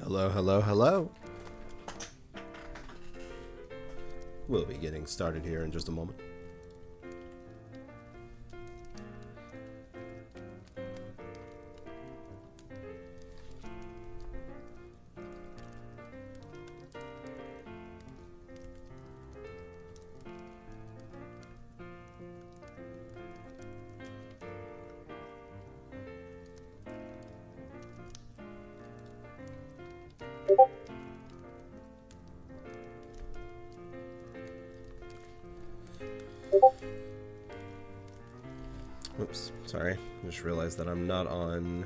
Hello, hello, hello. We'll be getting started here in just a moment. Oops, sorry. I just realized that I'm not on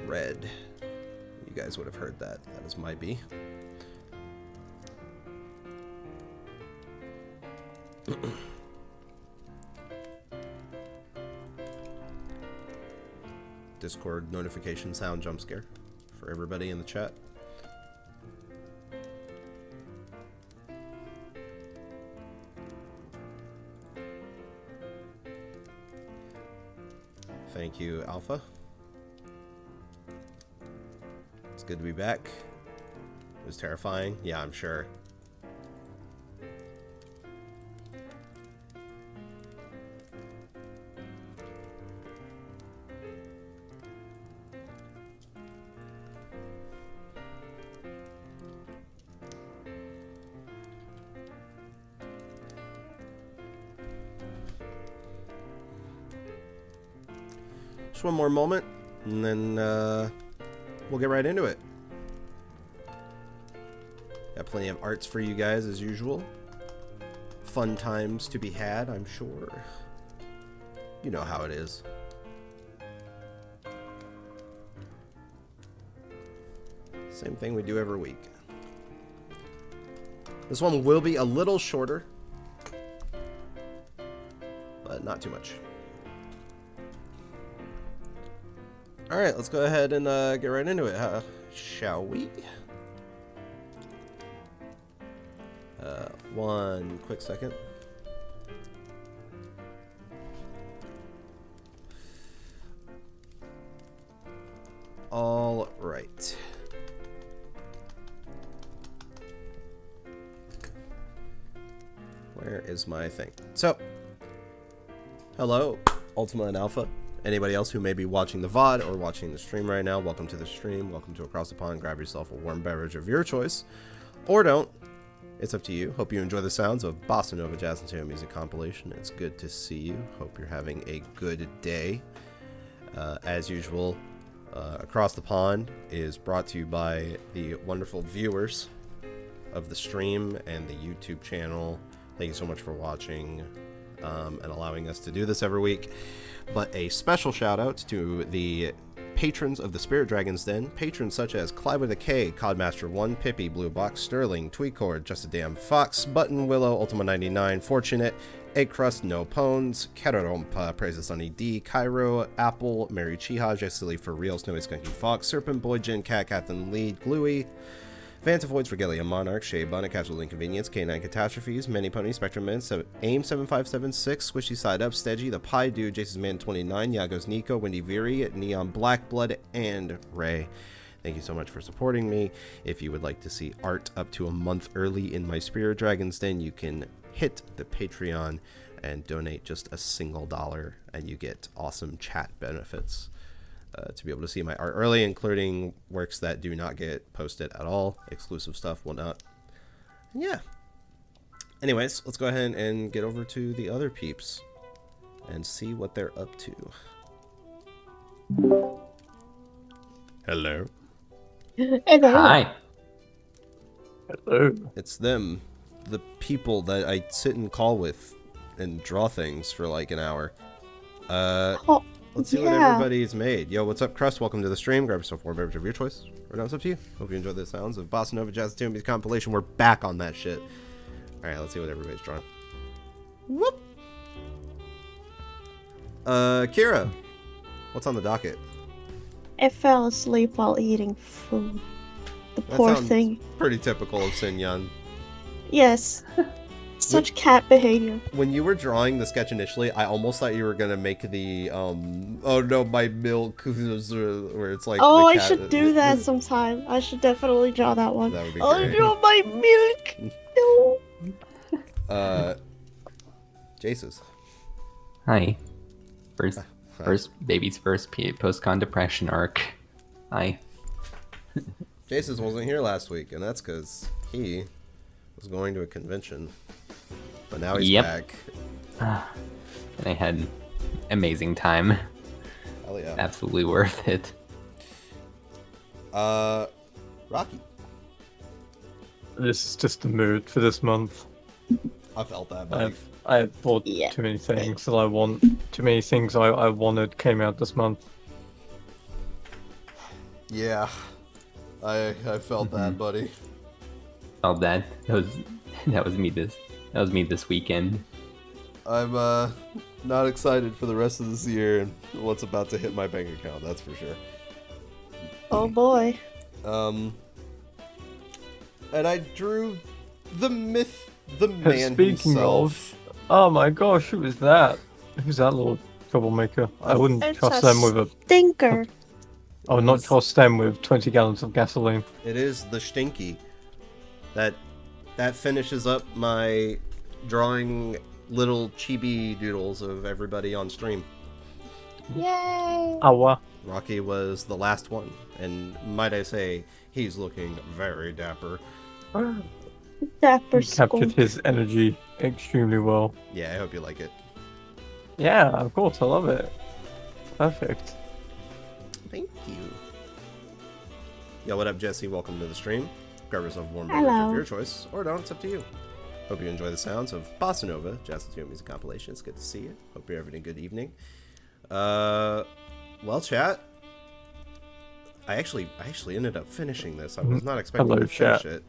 red. You guys would have heard that. That is my B. Discord notification sound jump scare for everybody in the chat. Thank you, Alpha. It's good to be back. It was terrifying. Yeah, I'm sure. Just one more moment, and then we'll get right into it. Got plenty of arts for you guys as usual. Fun times to be had, I'm sure. You know how it is. Same thing we do every week. This one will be a little shorter, but not too much. Alright, let's go ahead and get right into it, shall we? One quick second. All right. Where is my thing? So, hello, Ultima and Alpha. Anybody else who may be watching the VOD or watching the stream right now, welcome to the stream. Welcome to Across the Pond. Grab yourself a warm beverage of your choice. Or don't. It's up to you. Hope you enjoy the sounds of Bossa Nova Jazz and Tail Music compilation. It's good to see you. Hope you're having a good day. As usual, Across the Pond is brought to you by the wonderful viewers of the stream and the YouTube channel. Thank you so much for watching and allowing us to do this every week. But a special shout out to the patrons of the Spirit Dragon's Den. Patrons such as Clive with a K, Codmaster1, Pippi, Blue Box, Sterling, Tweetcord, Just a Damn Fox, Button, Willow, Ultima 99, Fortunate, Egg Crust, No Pones, Katarompa, Praises Sunny D, Cairo, Apple, Mary Chiha, Just Silly for Real, Snowy Skunky Fox, Serpent Boy, Jin Cat, Captain Lead, Gluey, Vantavoids, Regalia Monarch, Shea Bunna, Casual Inconvenience, K9 Catastrophes, Many Pony, Spectrum Man, AIM 7576, Squishy Side Up, Stedgy, The Pie Dude, Jason's Man 29, Yago's Nico, Wendy Viri, Neon Black Blood, and Ray. Thank you so much for supporting me. If you would like to see art up to a month early in my Spirit Dragon's Den, you can hit the Patreon and donate just a single $1, and you get awesome chat benefits. To be able to see my art early, including works that do not get posted at all, exclusive stuff, whatnot. Yeah. Anyways, let's go ahead and get over to the other peeps and see what they're up to. Hello. Hello. Hi. Hello. It's them, the people that I sit and call with and draw things for like an hour. Let's see what everybody's made. Yo, what's up, Crust? Welcome to the stream. Grab yourself one beverage of your choice. Right now, it's up to you. Hope you enjoy the sounds of Bossa Nova Jazz and Tail Music compilation. We're back on that shit. Alright, let's see what everybody's drawing. Whoop! Kira, what's on the docket? I fell asleep while eating food. The That poor sounds thing. pretty typical of Sin Yun. Yes. such cat behavior. When you were drawing the sketch initially, I almost thought you were gonna make the oh no, my milk, where it's like. Oh, the I cat, should do that sometime. I should definitely draw that one. That would be I'll great. draw my milk. No. Jace's. Hi. First, Hi. first baby's first post-con depression arc. Hi. Jace's wasn't here last week, and that's because he was going to a convention. But now he's Yep. back. And I had amazing time. Hell yeah. Absolutely worth it. Rocky. This is just the mood for this month. I felt that, buddy. I've bought Yeah. too many things that I want. Too many things I wanted came out this month. Yeah. I felt that, buddy. Felt that. That was me this weekend. I'm not excited for the rest of this year and what's about to hit my bank account, that's for sure. Oh boy. And I drew the myth, the man Speaking himself. Oh my gosh, who was that? Who's that little troublemaker? I wouldn't It's trust a them with a. stinker. I would not trust them with 20 gallons of gasoline. It is the Stinky. That finishes up my drawing little chibi doodles of everybody on stream. Yay. Awa. Rocky was the last one, and might I say, he's looking very dapper. Dapper He captured skunk. his energy extremely well. Yeah, I hope you like it. Yeah, of course, I love it. Perfect. Thank you. Yo, what up, Jesse? Welcome to the stream. Grab yourself a warm beverage Hello. of your choice, or don't, it's up to you. Hope you enjoy the sounds of Bossa Nova, Jazz and Music compilation. It's good to see you. Hope you're having a good evening. Well, chat. I actually ended up finishing this. I was not expecting Hello, to finish chat. it.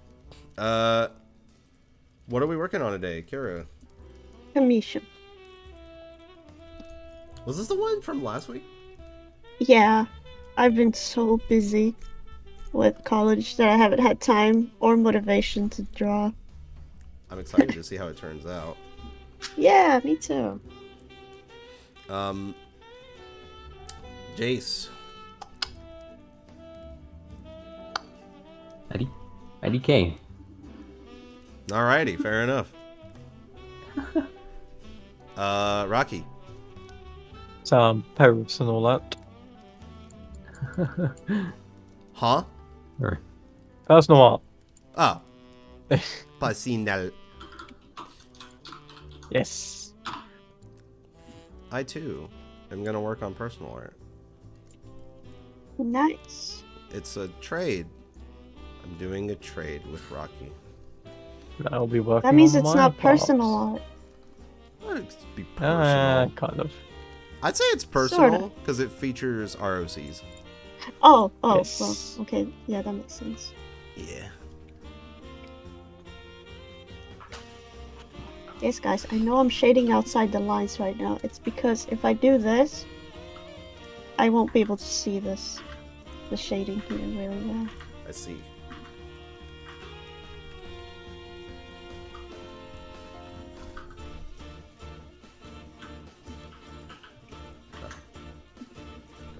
What are we working on today, Kira? Commission. Was this the one from last week? Yeah. I've been so busy with college that I haven't had time or motivation to draw. I'm excited to see how it turns out. Yeah, me too. Jace. IDK. Alrighty, fair enough. Rocky. Some Paris and all that. Huh? Or Personal art. Oh. Personal. Yes. I too am gonna work on personal art. Nice. It's a trade. I'm doing a trade with Rocky. I'll be working That means on it's my not parts. personal art. It'd be personal. Kind of. I'd say it's personal because it features ROCs. Oh, Yes. well, okay. Yeah, that makes sense. Yeah. Yes, guys, I know I'm shading outside the lines right now. It's because if I do this, I won't be able to see this. The shading here really well. I see.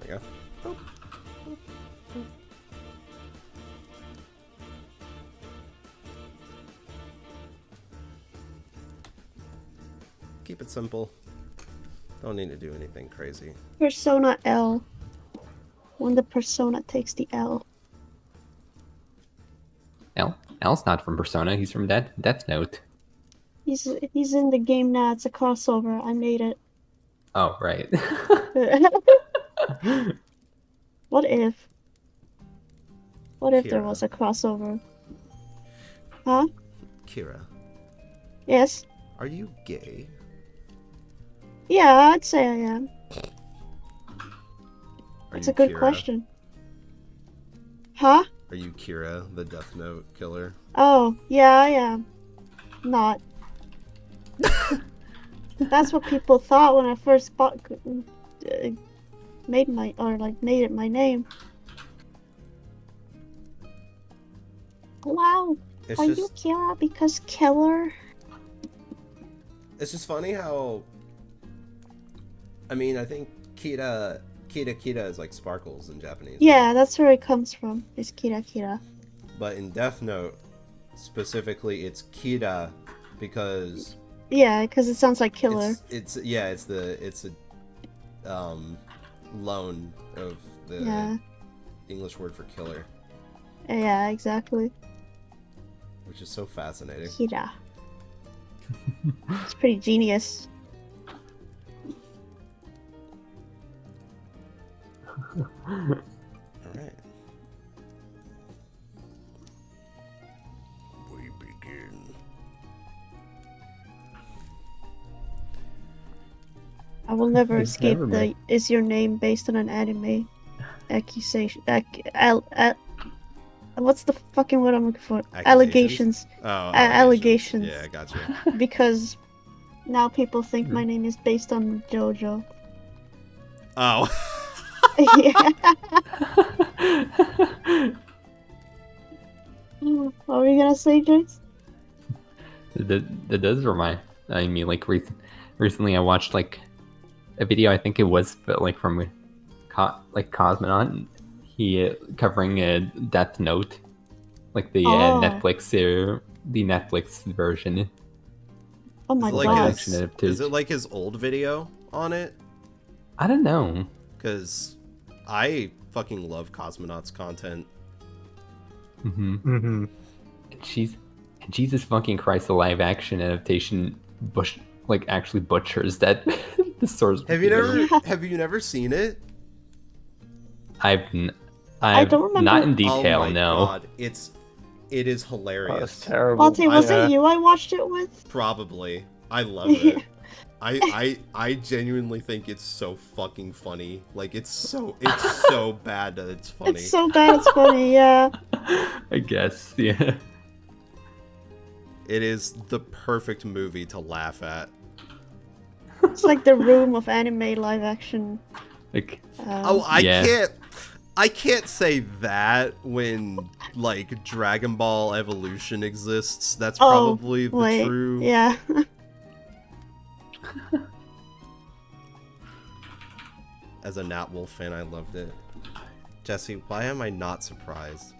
There you go. Keep it simple. Don't need to do anything crazy. Persona L. When the persona takes the L. Al's not from Persona. He's from Death Note. He's in the game now. It's a crossover. I made it. Oh, right. What if? What if there Kira. was a crossover? Huh? Kira, Yes? are you gay? Yeah, I'd say I am. Are That's you a good Kira? question. Huh? Are you Kira, the Death Note killer? Oh, yeah, I am. Not. That's what people thought when I first made it my name. Wow. It's Are just you Kira because killer? It's just funny how. I mean, I think Kira is like sparkles in Japanese. Yeah, right? that's where it comes from. It's Kira Kira. But in Death Note, specifically, it's Kira because Yeah, because it sounds like killer. it's a loan of the Yeah. English word for killer, Yeah, exactly. which is so fascinating. Kira. It's pretty genius. All right. We begin. I will never It's escape never the me. "is your name based on an anime" accusation. What's the fucking word I'm looking for? Allegations. Oh, Allegations. Yeah, I got you. Because now people think my name is based on JoJo. Oh. Yeah. What were you gonna say, Jace? That does remind me, like, recently I watched, like, a video, I think it was, but, like, from, like, Cosmonaut, he, covering a Death Note, like, the Oh. the Netflix version. Oh my Is it like god. Action his, adaptation. is it like his old video on it? I don't know. Because I fucking love Cosmonauts content. Mm-hmm. And Jesus fucking Christ, the live action adaptation actually butchers that the source Have you material. never have you never seen it? I've don't remember- not in detail, Oh my no. god, it is That's hilarious. terrible. Latte, was Yeah. it you I watched it with? Probably. I love it. I genuinely think it's so fucking funny. Like it's so bad that it's funny. It's so bad it's funny, yeah. I guess, yeah. It is the perfect movie to laugh at. It's like the Room of anime live action. Like, Oh, Yeah. I can't say that when like Dragon Ball Evolution exists. That's probably the wait, true. Yeah. As a Nat Wolf fan, I loved it. Jesse, why am I not surprised?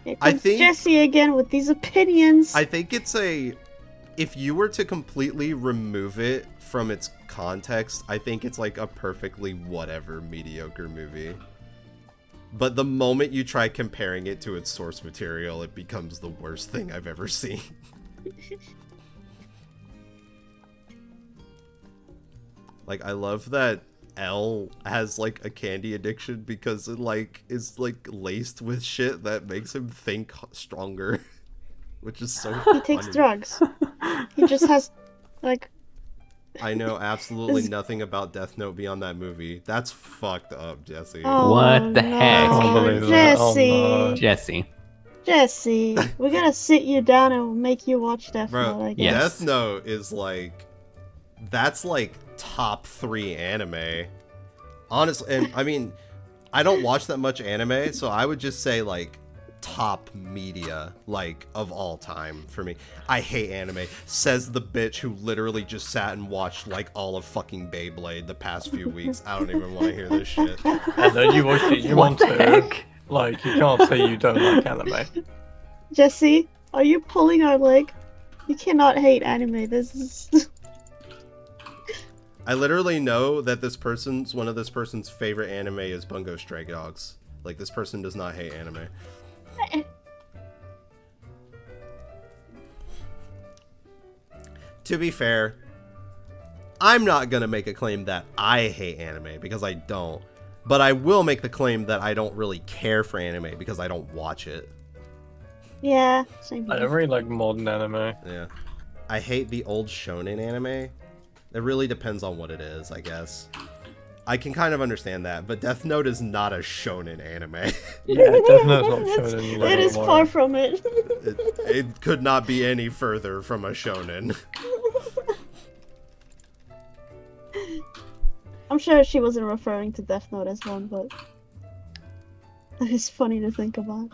Here I comes think- Jesse again with these opinions. I think it's if you were to completely remove it from its context, I think it's like a perfectly whatever mediocre movie. But the moment you try comparing it to its source material, it becomes the worst thing I've ever seen. Like, I love that L has like a candy addiction because it like is like laced with shit that makes him think stronger, which is so He takes funny. drugs. He just has, like, I know absolutely nothing about Death Note beyond that movie. That's fucked up, Jesse. oh, What the no. heck? I can't believe that. Oh, Jesse. no. Jesse. Jesse, we're gonna sit you down and make you watch Death Bro, Note, I guess. Yes. Death Note is like, that's like top 3 anime. Honestly, and I mean, I don't watch that much anime, so I would just say like top media, like of all time for me. I hate anime, says the bitch who literally just sat and watched like all of fucking Beyblade the past few weeks. I don't even want to hear this shit. And then you watched it, you What want the to. heck? Like, you can't say you don't like anime. Jesse, are you pulling our leg? You cannot hate anime. This is. I literally know that one of this person's favorite anime is Bungo Stray Dogs. Like, this person does not hate anime. To be fair, I'm not gonna make a claim that I hate anime because I don't. But I will make the claim that I don't really care for anime because I don't watch it. Yeah, same I here. don't really like modern anime. Yeah. I hate the old shonen anime. It really depends on what it is, I guess. I can kind of understand that, but Death Note is not a shonen anime. Yeah, Death Note's not It's- shonen It is anymore. far from it. it could not be any further from a shonen. I'm sure she wasn't referring to Death Note as one, but it's funny to think about.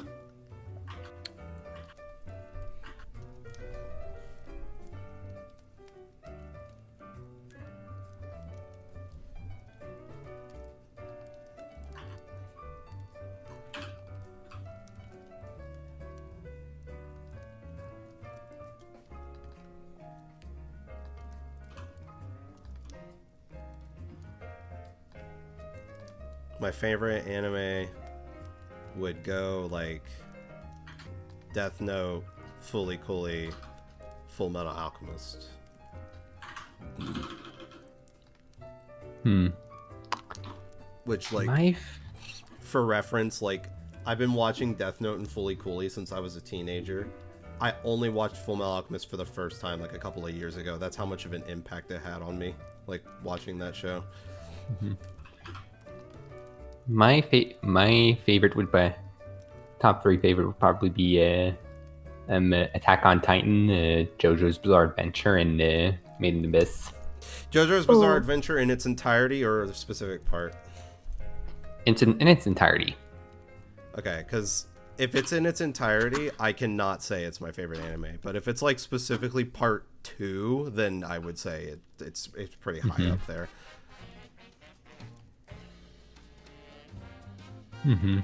my favorite anime would go like Death Note, Fully Cooley, Full Metal Alchemist. Which, like, for reference, like, I've been watching Death Note and Fully Cooley since I was a teenager. I only watched Full Metal Alchemist for the first time, like, a couple of years ago. That's how much of an impact it had on me, like, watching that show. My favorite would be top 3 favorite would probably be Attack on Titan, JoJo's Bizarre Adventure, and Made in Abyss. JoJo's Bizarre Adventure in its entirety or a specific part? In its entirety. Okay, because if it's in its entirety, I cannot say it's my favorite anime. But if it's like specifically part 2, then I would say it's pretty high up there. I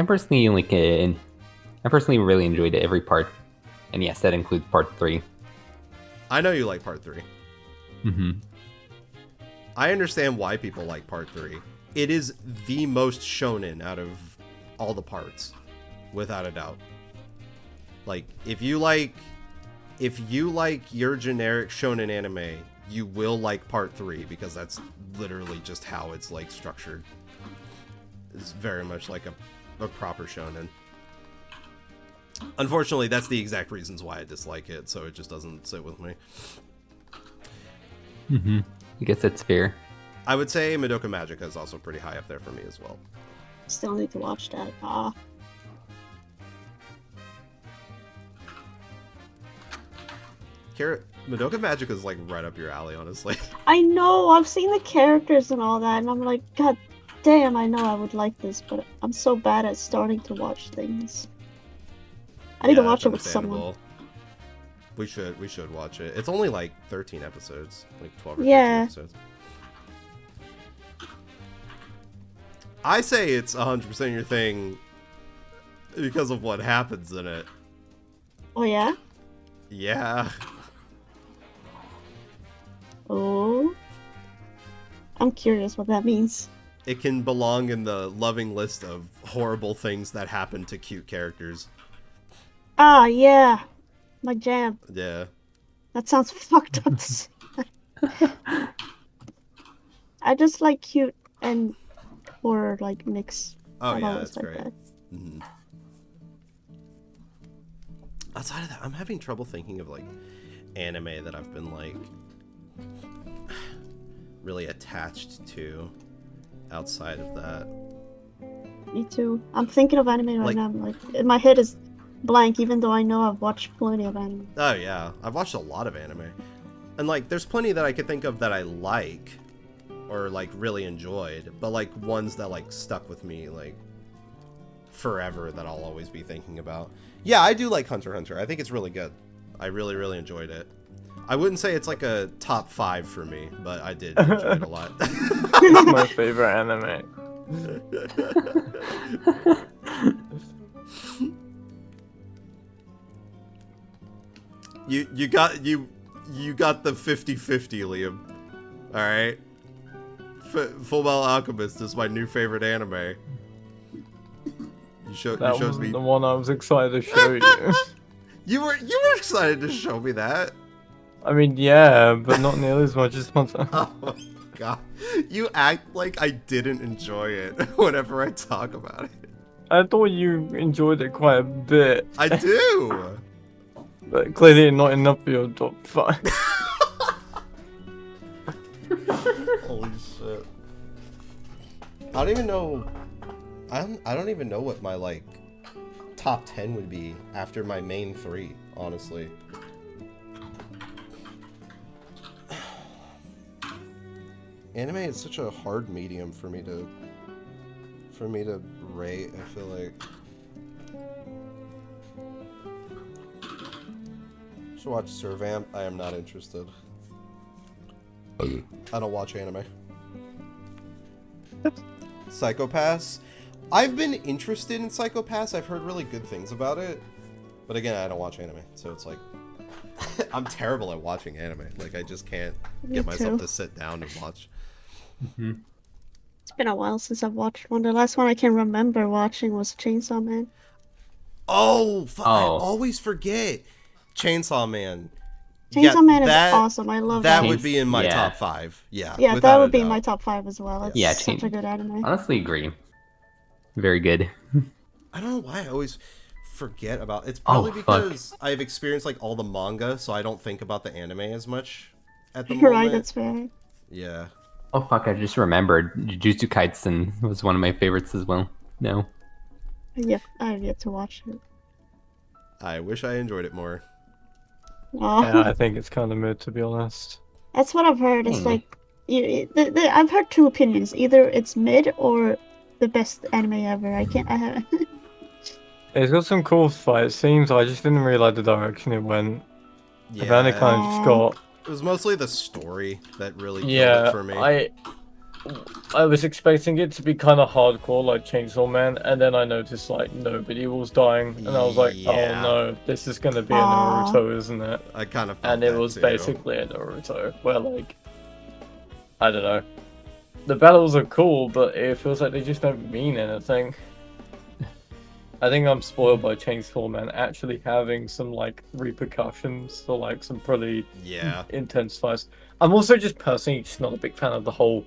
personally really enjoyed every part, and yes, that includes part 3. I know you like part 3. I understand why people like part 3. It is the most shonen out of all the parts, without a doubt. Like, if you like your generic shonen anime, you will like part 3 because that's literally just how it's like structured. It's very much like a proper shonen. Unfortunately, that's the exact reasons why I dislike it, so it just doesn't sit with me. I guess that's fair. I would say Madoka Magica is also pretty high up there for me as well. Still need to watch that. Madoka Magica is like right up your alley, honestly. I know, I've seen the characters and all that, and I'm like, God damn, I know I would like this, but I'm so bad at starting to watch things. I need to watch it with someone. We should watch it. It's only like 13 episodes, like 12 or 13 episodes. I say it's 100% your thing because of what happens in it. Oh yeah? Yeah. Oh. I'm curious what that means. It can belong in the loving list of horrible things that happen to cute characters. Ah, yeah. My jam. Yeah. That sounds fucked up to say. I just like cute and horror, like, mix. Oh, yeah, that's like great. that. Outside of that, I'm having trouble thinking of, like, anime that I've been, like, really attached to outside of that. Me too. I'm thinking of anime right now. Like, my head is blank, even though I know I've watched plenty of anime. Oh, yeah. I've watched a lot of anime. And, like, there's plenty that I could think of that I like or, like, really enjoyed. But, like, ones that, like, stuck with me, like, forever that I'll always be thinking about. Yeah, I do like Hunter x Hunter. I think it's really good. I really, really enjoyed it. I wouldn't say it's, like, a top 5 for me, but I did enjoy it a lot. It's my favorite anime. You got the 50-50, Liam. All right. Full Metal Alchemist is my new favorite anime. You showed me the one I was excited to show you. You were excited to show me that. I mean, yeah, but not nearly as much as Hunter. Oh my god. You act like I didn't enjoy it whenever I talk about it. I thought you enjoyed it quite a bit. I do. But clearly not enough for your top 5. Holy shit. I don't even know. I don't even know what my, like, top 10 would be after my main 3, honestly. Anime is such a hard medium for me to rate, I feel like. Should watch Servamp. I am not interested. I don't watch anime. Psychopaths. I've been interested in Psychopaths. I've heard really good things about it. But again, I don't watch anime, so it's like, I'm terrible at watching anime. Like, I just can't Me get myself too. to sit down and watch. It's been a while since I've watched one. The last one I can remember watching was Chainsaw Man. Oh, I Oh. always forget. Chainsaw Man. Chainsaw Man is that- awesome. I love That that. would be in my Yeah. top 5. Yeah. Yeah, that without a would be in doubt. my top 5 as well. It's Yeah, such a good anime. Honestly, agree. Very good. I don't know why I always forget about it's probably Oh, because I've experienced like all the manga, so I don't think about the anime as much at the You're moment. right, that's fair. Yeah. Oh fuck! I just remembered. Jujutsu Kaisen was one of my favorites as well. No. Yeah, I have yet to watch it. I wish I enjoyed it more. Aw. Yeah, I think it's kind of mid, to be honest. That's what I've heard. It's Hmm. like I've heard two opinions. Either it's mid or the best anime ever. I can't. I haven't. It's got some cool fight scenes. I just didn't really like the direction it went. Yeah. And then it kind of just got. It was mostly the story that really killed Yeah, it for me. I was expecting it to be kind of hardcore, like Chainsaw Man, and then I noticed like nobody was dying, and I was like, Yeah. oh no, this is gonna be a Aw. Naruto, isn't it? I kind of felt And it that was too. basically a Naruto, where like, I don't know, the battles are cool, but it feels like they just don't mean anything. I think I'm spoiled by Chainsaw Man actually having some like repercussions for like some pretty Yeah. intense fights. I'm also just personally just not a big fan of the whole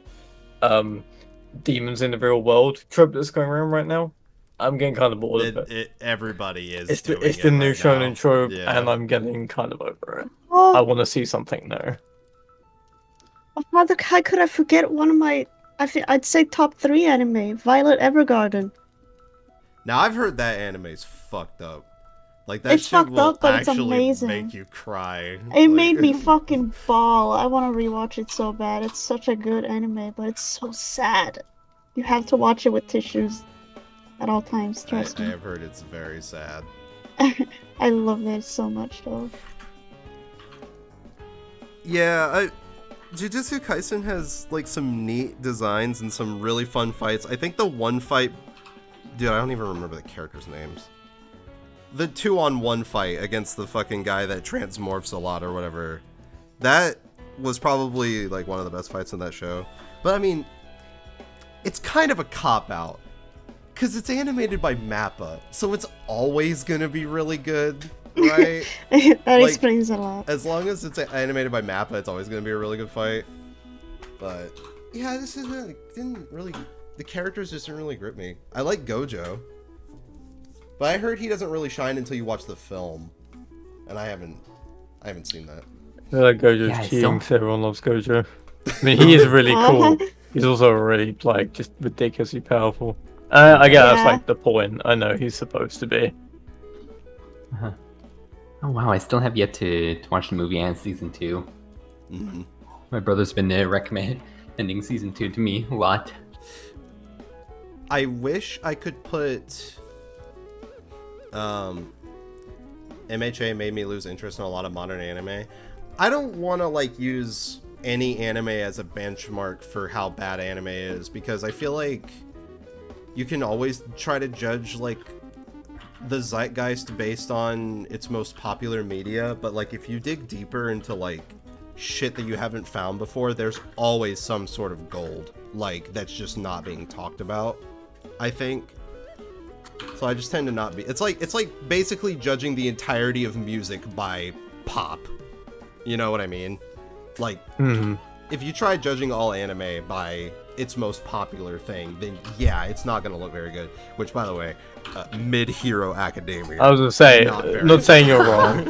demons in the real world trope that's going around right now. I'm getting kind of bored of it. Everybody is. It's doing the new right shonen now. trope, Yeah. and I'm getting kind of over it. I Oh, want to see something new. how could I forget one of my? I'd say top 3 anime, Violet Evergarden. Now I've heard that anime's fucked up. Like that It's shit fucked will up, but it's actually amazing. make you cry. It Like- made me fucking bawl. I want to rewatch it so bad. It's such a good anime, but it's so sad. You have to watch it with tissues at all times. I Trust me. have heard it's very sad. I love it so much, though. Yeah, Jujutsu Kaisen has like some neat designs and some really fun fights. I think the one fight, dude, I don't even remember the characters' names. The 2-on-1 fight against the fucking guy that transmorphs a lot or whatever. That was probably like one of the best fights in that show. But I mean, it's kind of a cop-out. Because it's animated by Mappa, so it's always gonna be really good, right? That Like, explains a lot. As long as it's animated by Mappa, it's always gonna be a really good fight. But yeah, this didn't really. The characters just didn't really grip me. I like Gojo, but I heard he doesn't really shine until you watch the film, and I haven't seen that. I feel like Gojo's Yeah, I cheating still- because everyone loves Gojo. I mean, he is really cool. He's also really like just ridiculously powerful. I guess that's Yeah. like the point. I know he's supposed to be. Oh wow! I still have yet to watch the movie and season 2. Mm-hmm. My brother's been recommending season 2 to me a lot. I wish I could put. MHA made me lose interest in a lot of modern anime. I don't want to like use any anime as a benchmark for how bad anime is, because I feel like you can always try to judge like the zeitgeist based on its most popular media, but like if you dig deeper into like shit that you haven't found before, there's always some sort of gold like that's just not being talked about, I think. So I just tend to not be. It's like basically judging the entirety of music by pop. You know what I mean? Like if you try judging all anime by its most popular thing, then yeah, it's not gonna look very good. Which, by the way, Mid Hero Academia. I was gonna say, Not very not saying you're wrong.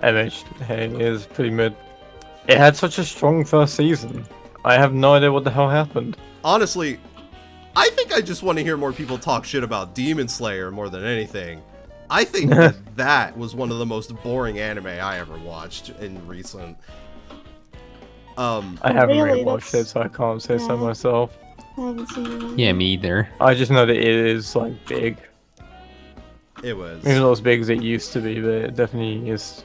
MHA is pretty mid. It had such a strong first season. I have no idea what the hell happened. Honestly, I think I just want to hear more people talk shit about Demon Slayer more than anything. I think that was one of the most boring anime I ever watched in recent. I haven't really Really, watched it, that's- so I can't say so yeah. myself. I haven't seen it. Yeah, me either. I just know that it is like big. It was. Maybe not as big as it used to be, but it definitely is.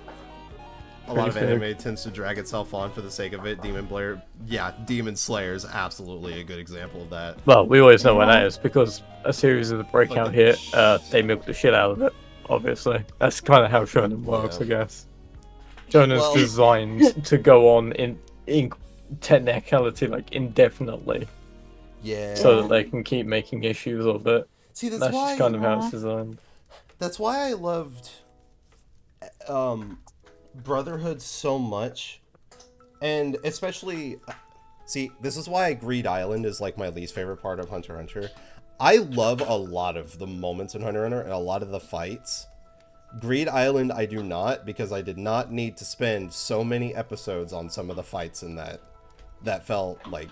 A lot of pretty big. anime tends to drag itself on for the sake of it. Demon Slayer is absolutely a good example of that. Well, we always know when Yeah. that is because a series of the breakout the- hit, they milk the shit out of it. Obviously, that's kind of how shonen works, Yeah. I guess. Jonah's Well- designed to go on in technicality like indefinitely, Yeah. so that they can keep making issues of it. See, that's That's why. just kind of how it's designed. That's why I loved Brotherhood so much, and especially, see, this is why Greed Island is like my least favorite part of Hunter x Hunter. I love a lot of the moments in Hunter x Hunter and a lot of the fights. Greed Island I do not, because I did not need to spend so many episodes on some of the fights in that felt like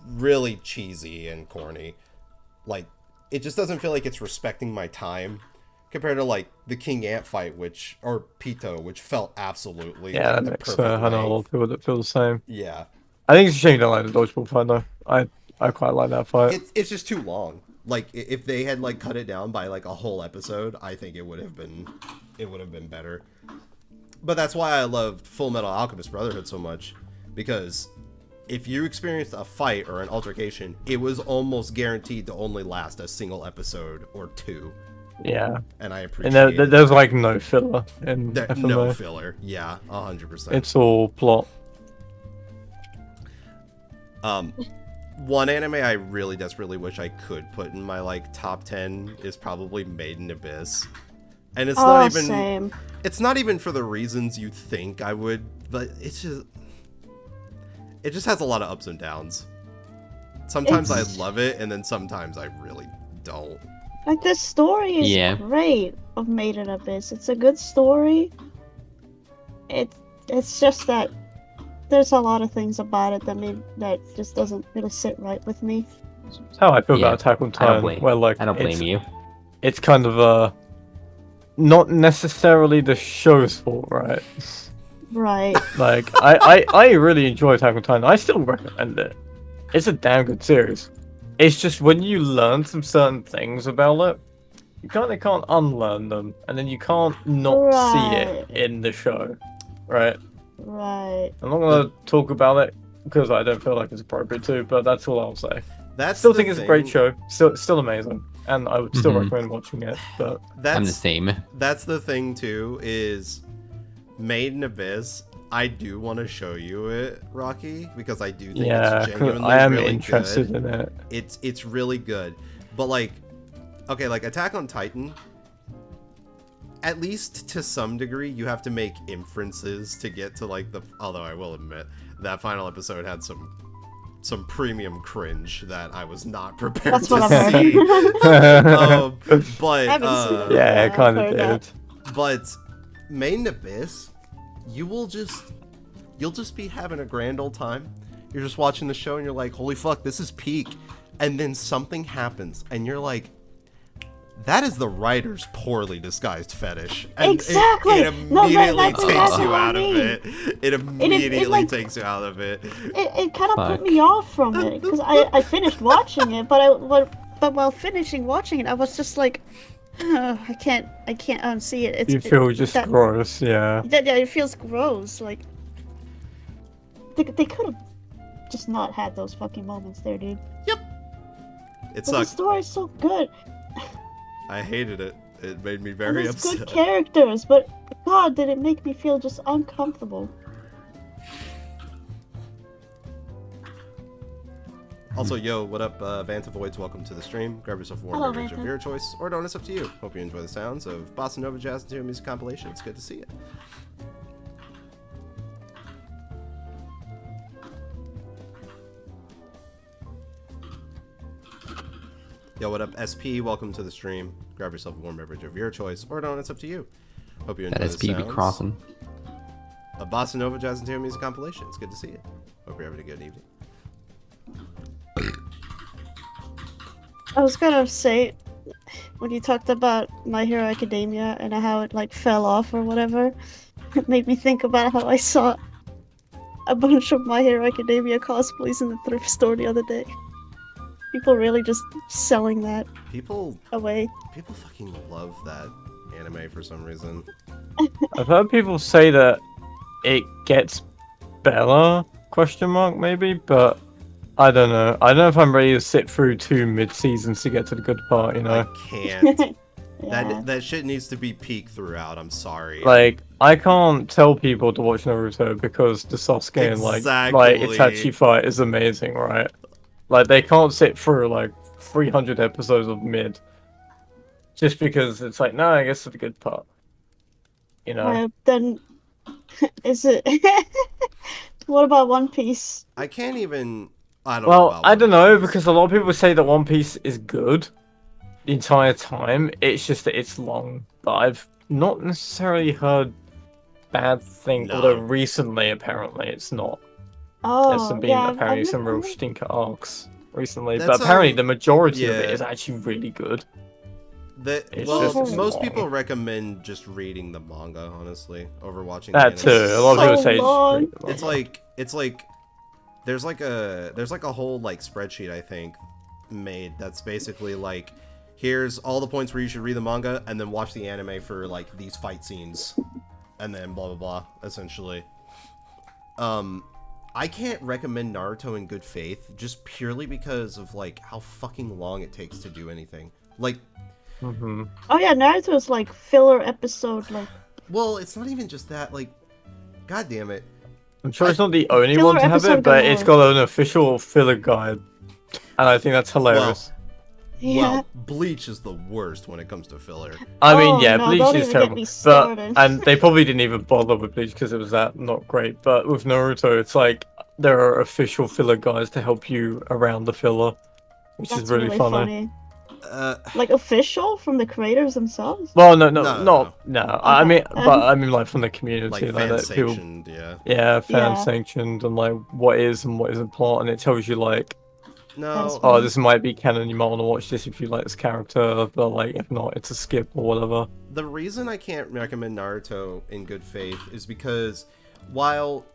really cheesy and corny. Like, it just doesn't feel like it's respecting my time compared to like the King Ant fight, or Pito, which felt absolutely Yeah, like that the makes perfect I know a lot length. of people that feel the same. Yeah, I think it's a shame you don't like the dodgeball fight though. I quite like that fight. it's just too long. Like, if they had like cut it down by like a whole episode, I think it would have been better. But that's why I loved Full Metal Alchemist Brotherhood so much, because if you experienced a fight or an altercation, it was almost guaranteed to only last a single episode or two. Yeah, And I and appreciate there's like no filler in there, FMA. no filler. Yeah, 100%. It's all plot. One anime I really desperately wish I could put in my like top 10 is probably Made in Abyss. And it's not even same. it's not even for the reasons you think I would, but it just has a lot of ups and downs. Sometimes I love it, and then sometimes I really don't. Like, the story is great of Made in Abyss. It's a good story. It's just that there's a lot of things about it that just doesn't really sit right with me. That's how I feel Yeah, about Attack on Titan. Where like I don't blame you. It's kind of not necessarily the show's fault, right? Right. Like I really enjoy Attack on Titan. I still recommend it. It's a damn good series. It's just when you learn some certain things about it, you kind of can't unlearn them, and then you can't not see it in the show, right? Right. I'm not gonna talk about it because I don't feel like it's appropriate to, but that's all I'll say. That's Still the think it's a great show. Still amazing, and I would still recommend watching it. But I'm the same. That's the thing too, is Made in Abyss. I do want to show you it, Rocky, because I do think it's genuinely I am really interested good. in it. It's really good. But like, okay, like Attack on Titan, at least to some degree, you have to make inferences to get to like the, although I will admit that final episode had some premium cringe that I was not prepared That's what to I've see. But I haven't seen it. Yeah, it kind I've of heard did. But Made in Abyss, you'll just be having a grand old time. You're just watching the show and you're like, holy fuck, this is peak. And then something happens and you're like, that is the writer's poorly disguised fetish. And Exactly. It immediately takes that's you what I out of mean. it. It immediately like- takes you out of it. It kind of put Fuck. me off from it because I finished watching it, but while finishing watching it, I was just like, oh, I can't unsee it. You feel just gross, yeah. Yeah, it feels gross. Like they could have just not had those fucking moments there, dude. It But the sucked. story's so good. I hated it. It made me And very there's upset. good characters, but God, did it make me feel just uncomfortable. Also, yo, what up, Vanta Voids? Welcome to the stream. Grab yourself a warm Hello, beverage of Vanta. your choice, or don't. It's up to you. Hope you enjoy the sounds of Bossa Nova Jazz and Tune Music compilation. It's good to see it. Yo, what up, SP? Welcome to the stream. Grab yourself a warm beverage of your choice, or don't. It's up to you. Hope you enjoy That the SP be sounds. crossing. A Bossa Nova Jazz and Tune Music compilation. It's good to see it. Hope you're having a good evening. I was gonna say, when you talked about My Hero Academia and how it like fell off or whatever, it made me think about how I saw a bunch of My Hero Academia cosplays in the thrift store the other day. People really just selling that People away. fucking love that anime for some reason. I've heard people say that it gets better, question mark maybe, but I don't know. I don't know if I'm ready to sit through 2 mid-seasons to get to the good part, you know? I can't. Yeah. That shit needs to be peak throughout. I'm sorry. Like, I can't tell people to watch Naruto because the Sasuke and like Exactly. Itachi fight is amazing, right? Like, they can't sit through like 300 episodes of mid just because it's like, no, I guess it's the good part. You know? Then is it? What about One Piece? I can't even. I don't know Well, about I don't One know Piece. because a lot of people say that One Piece is good the entire time. It's just that it's long. But I've not necessarily heard bad things. No. Although recently, apparently, it's not. There's Oh, been yeah. apparently some real stinker arcs recently. That's, but apparently, the majority of it yeah. is actually really good. Well, just most long. people recommend just reading the manga, honestly, over watching That the too. anime. A lot of people So say just long. read the It's manga. like there's like a whole like spreadsheet I think made that's basically like here's all the points where you should read the manga and then watch the anime for like these fight scenes and then blah blah blah essentially. I can't recommend Naruto in good faith just purely because of like how fucking long it takes to do anything. Like Mm-hmm. Oh yeah, Naruto's like filler episode, like well, it's not even just that like god damn it. I'm sure it's not the only Filler one to have episode it, but it's galore. got an official filler guide, and I think that's hilarious. yeah. Well, Bleach is the worst when it comes to filler. I mean, Oh, yeah, no, Bleach don't is even get terrible, me but started. and they probably didn't even bother with Bleach because it was that not great. But with Naruto, it's like there are official filler guides to help you around the filler, which That's is really funny. Like official from the creators themselves? Well, no, No. I mean, Okay. but I mean, like from the community, like like fan that people, sanctioned, yeah. yeah, fan Yeah. sanctioned, and like what is and what isn't plot, and it tells you like, No, oh, this might be canon. You might want to watch this if you like this character, but like if not, it's a skip or whatever. the reason I can't recommend Naruto in good faith is because while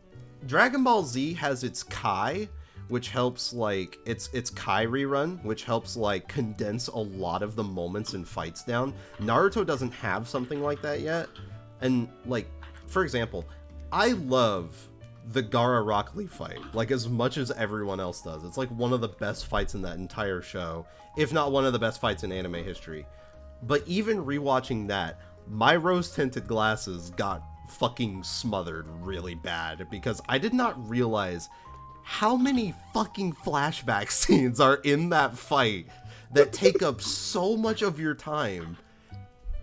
Dragon Ball Z has its Kai, which helps like its Kai rerun, which helps like condense a lot of the moments and fights down, Naruto doesn't have something like that yet. And like, for example, I love the Gaara Rock Lee fight like as much as everyone else does. It's like one of the best fights in that entire show, if not one of the best fights in anime history. But even rewatching that, my rose-tinted glasses got fucking smothered really bad because I did not realize how many fucking flashback scenes are in that fight that take up so much of your time.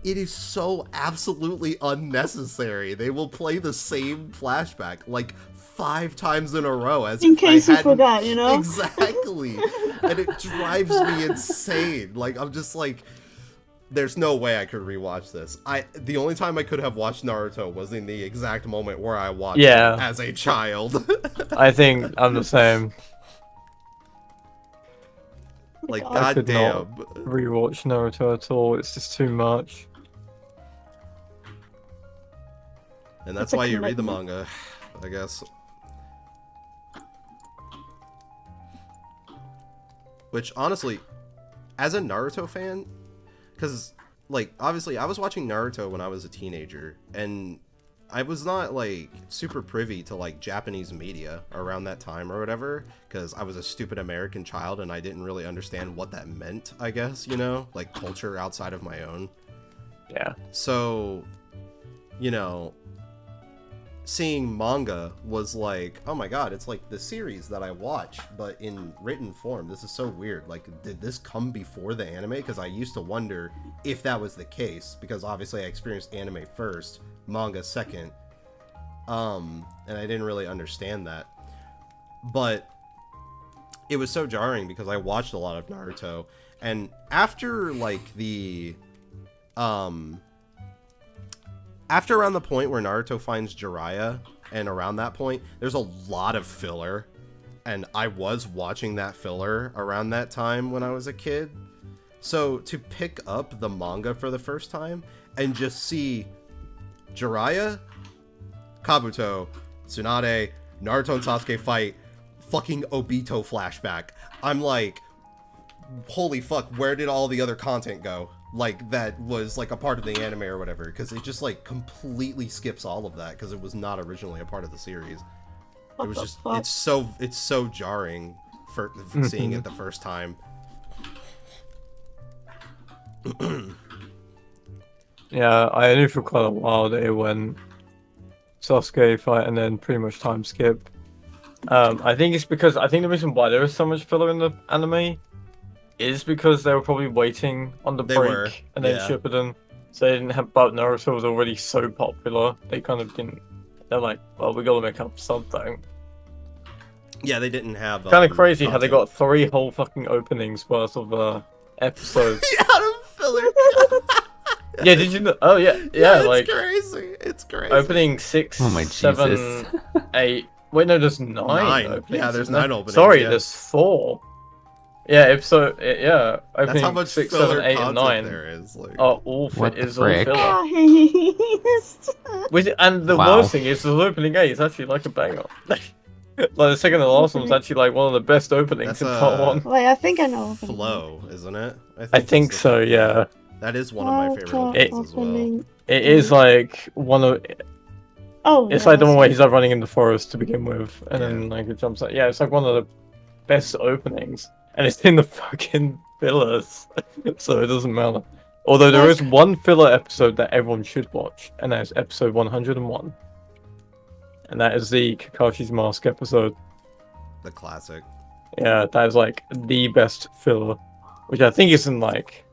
It is so absolutely unnecessary. They will play the same flashback like 5 times in a row as In if case I you hadn't... forgot, you know? Exactly. And it drives me insane. Like, I'm just like, there's no way I could rewatch this. The only time I could have watched Naruto was in the exact moment where I watched it as a child. I think I'm the same. Like, I could goddamn. not rewatch Naruto at all. It's just too much. And that's It's a why you read the commitment. manga, I guess. Which, honestly, as a Naruto fan, because, like, obviously, I was watching Naruto when I was a teenager, and I was not, like, super privy to, like, Japanese media around that time or whatever, because I was a stupid American child, and I didn't really understand what that meant, I guess, you know? Like, culture outside of my own. Yeah. So, you know, seeing manga was like, oh my god, it's like the series that I watch, but in written form. This is so weird. Like, did this come before the anime? Because I used to wonder if that was the case, because obviously I experienced anime first, manga second, and I didn't really understand that. But it was so jarring because I watched a lot of Naruto, and after like after around the point where Naruto finds Jiraiya, and around that point, there's a lot of filler, and I was watching that filler around that time when I was a kid. So to pick up the manga for the first time and just see Jiraiya, Kabuto, Tsunade, Naruto and Sasuke fight, fucking Obito flashback, I'm like, holy fuck, where did all the other content go? Like, that was, like, a part of the anime or whatever, because it just, like, completely skips all of that, because it was not originally a part of the series. What It was the just, fuck? it's so jarring for seeing it the first time. Yeah, I knew for quite a while that it went Sasuke fight and then pretty much time skip. I think it's because I think the reason why there is so much filler in the anime is because they were probably waiting on the They break were, and then yeah. Shippuden, so they didn't have. But Naruto was already so popular, they kind of didn't. They're like, well, we gotta make up something. Yeah, they didn't have. Kind of crazy how they content. got 3 whole fucking openings worth of episodes. Out of filler. Yeah, did you know? Oh yeah, yeah, it's like crazy. It's crazy. opening 6, Oh my 7, Jesus. 8. Wait, no, there's 9. 9. Openings, Yeah, there's isn't there? 9 openings, Sorry, yeah. there's 4. Yeah, episode. Yeah, That's opening how much 6, filler 7, 8, and content 9 there is. Like, are all What the is all frick? filler. And the Wow. worst thing is the opening 8 is actually like a banger. Like the second to the last one's actually like one of the best openings That's in part 1. Wait, I think I know. flow, isn't it? I think that's the- so. Yeah, That is one of my favorite Auto openings as well. opening. it is like one of. Oh, It's yeah, like the one that's where it. he's like running in the forest to begin with, and Yeah. then like it jumps out. Yeah, it's like one of the best openings, and it's in the fucking fillers, so it doesn't matter. Although there is one filler episode that everyone should watch, and that is episode 101, and that is the Kakashi's Mask episode. The classic. Yeah, that is like the best filler, which I think isn't like.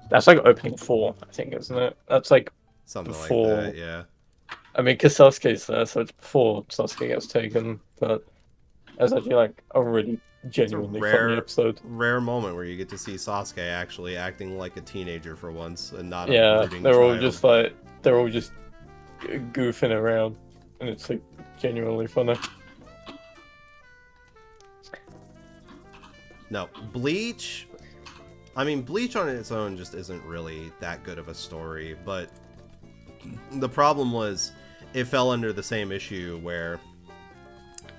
That's like opening 4, I think, isn't it? That's like. Something Before- like that, yeah. I mean, because Sasuke's there, so it's before Sasuke gets taken, but it's actually like a really genuinely rare- funny episode. Rare moment where you get to see Sasuke actually acting like a teenager for once and not a Yeah, brooding they're all child. just like they're all just goofing around, and it's like genuinely funny. No, Bleach. I mean, Bleach on its own just isn't really that good of a story, but the problem was it fell under the same issue where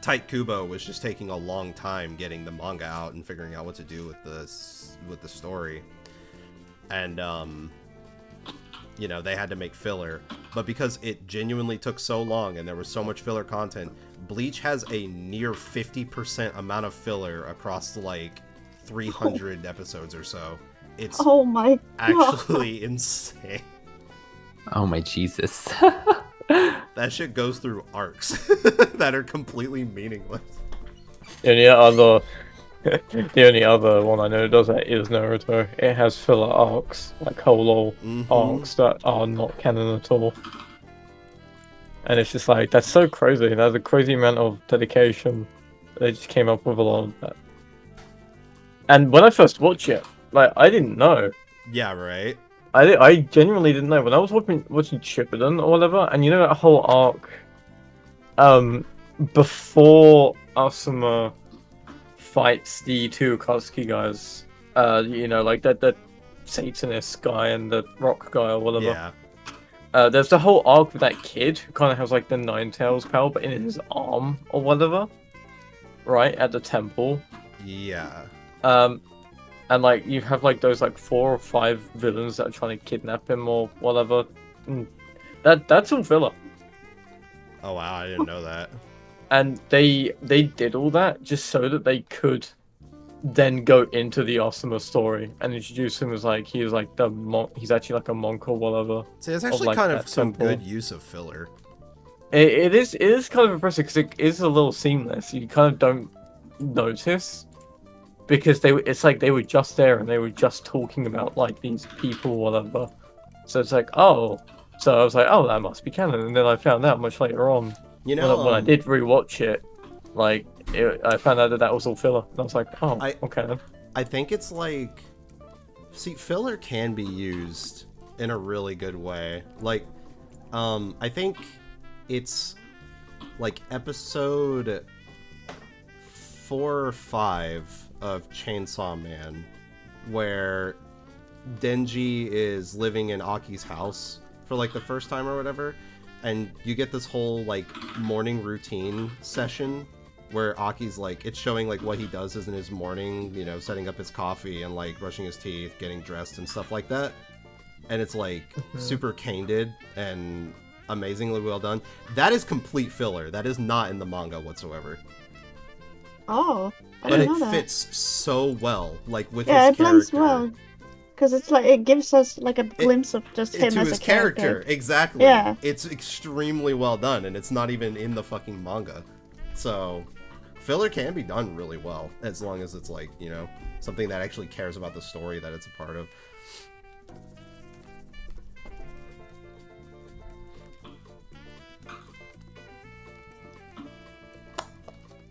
Tite Kubo was just taking a long time getting the manga out and figuring out what to do with the story. And you know, they had to make filler, but because it genuinely took so long and there was so much filler content, Bleach has a near 50% amount of filler across like 300 episodes or so. It's Oh my god. actually insane. Oh my Jesus. That shit goes through arcs that are completely meaningless. The only other one I know that does that is Naruto. It has filler arcs, like whole Mhm. arcs that are not canon at all. And it's just like, that's so crazy. That's a crazy amount of dedication. They just came up with a lot of that. And when I first watched it, like, I didn't know. Yeah, right? I genuinely didn't know. When I was watching Shippuden or whatever, and you know that whole arc, before Asuma fights the two Akatsuki guys, you know, like that Satanist guy and the rock guy or whatever. Yeah. There's the whole arc with that kid who kind of has like the Nine Tails power, but in his arm or whatever, right at the temple. Yeah. And like you have like those like 4 or 5 villains that are trying to kidnap him or whatever. That's all filler. Oh wow, I didn't know that. And they did all that just so that they could then go into the Asuma story and introduce him as like he's like he's actually like a monk or whatever. See, it's actually like, kind of that some temple. good use of filler. It is kind of impressive because it is a little seamless. You kind of don't notice because it's like they were just there and they were just talking about like these people or whatever. So it's like, oh, so I was like, oh, that must be canon. And then I found out much later on You know, when I did rewatch it, like I found out that was all filler. And I was like, oh, okay then. I think it's like, see, filler can be used in a really good way. Like, I think it's like episode 4 or 5 of Chainsaw Man, where Denji is living in Aki's house for like the first time or whatever, and you get this whole like morning routine session where Aki's like, it's showing like what he does is in his morning, you know, setting up his coffee and like brushing his teeth, getting dressed and stuff like that. And it's like super candid and amazingly well done. That is complete filler. That is not in the manga whatsoever. Oh, I But didn't it know that. fits so well, like with Yeah, his it blends character. well. because it's like it gives us like a glimpse of just him To as his a character. exactly. Yeah. It's extremely well done, and it's not even in the fucking manga. So, filler can be done really well, as long as it's like, you know, something that actually cares about the story that it's a part of.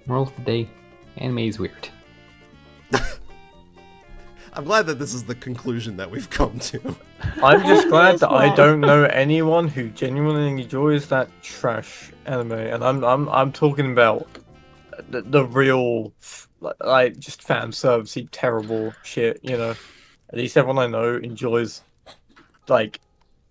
Moral of the day: anime is weird. I'm glad that this is the conclusion that we've come to. I'm just glad that I Well. don't know anyone who genuinely enjoys that trash anime, and I'm talking about the real, like, just fan servicey terrible shit. You know, at least everyone I know enjoys like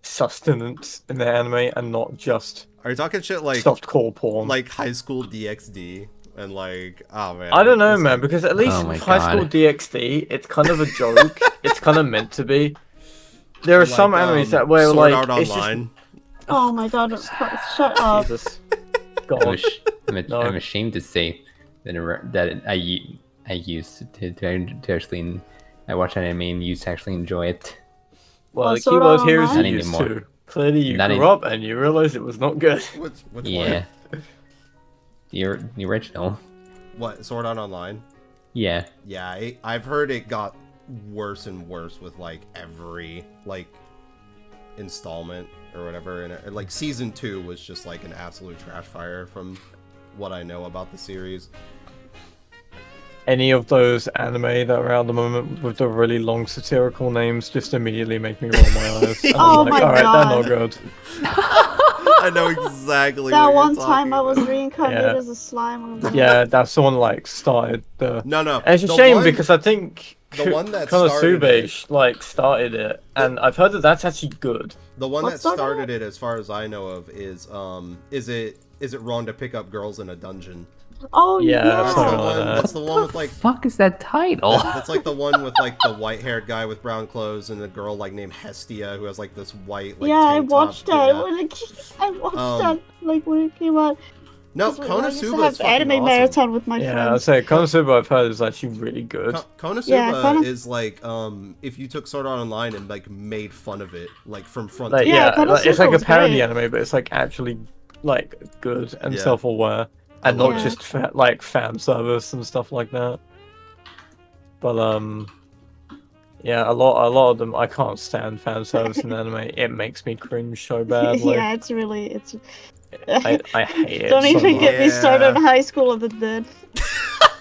sustenance in their anime and not just Are you talking shit like softcore porn. High School DxD and like, oh man? I don't know, it's man, like- because at least Oh my with High School God. DxD, it's kind of a joke. It's kind of meant to be. There are like, some animes that where Sword like Art it's just Online. Oh my god, shut up. Jesus. I'm, God. No. I'm ashamed to say that I used to actually I watch anime and used to actually enjoy it. Well, Well, the Sword keyword Art here is Online? you used Not to. Clearly, you Not grew up and you realized it was not good. Which Yeah, one? the original. What, Sword Art Online? Yeah, Yeah, I've heard it got worse and worse with like every like installment or whatever, and like season 2 was just like an absolute trash fire from what I know about the series. Any of those anime that are out at the moment with the really long satirical names just immediately make me roll my eyes. And Oh I'm like, my alright, God. they're not good. I know exactly That what one you're time talking I was about. reincarnated Yeah. as a slime. Yeah, that's someone like started the. No, And it's a the shame one- because I think the one that started Konosuba like started it, and I've heard that that's actually good. the one What that started started it, as far as I know of, is it wrong to pick up girls in a dungeon? Oh Yeah, yeah. That's something the like one. that. That's the one with like. fuck is that title? That's like the one with like the white-haired guy with brown clothes and a girl like named Hestia who has like this white like. Yeah, I tank watched top. that Yeah. when I watched Um, that like when it came out. No, 'Cause I used to Konosuba have is fucking anime awesome. marathon with my Yeah, I'd friends. say Konosuba I've heard is actually really good. Konosuba Yeah, is like if you took Sword Art Online and like made fun of it like from front Like, to Yeah, back. like, it's Konosuba like a was parody great. anime, but it's like actually like good and Yeah. self-aware, and love not it. just like fan service and stuff like that. But yeah, a lot of them I can't stand fan service in anime. It makes me cringe so badly. Yeah, it's really it's. I hate it. Don't so even much. get me started on Yeah. High School of the Dead.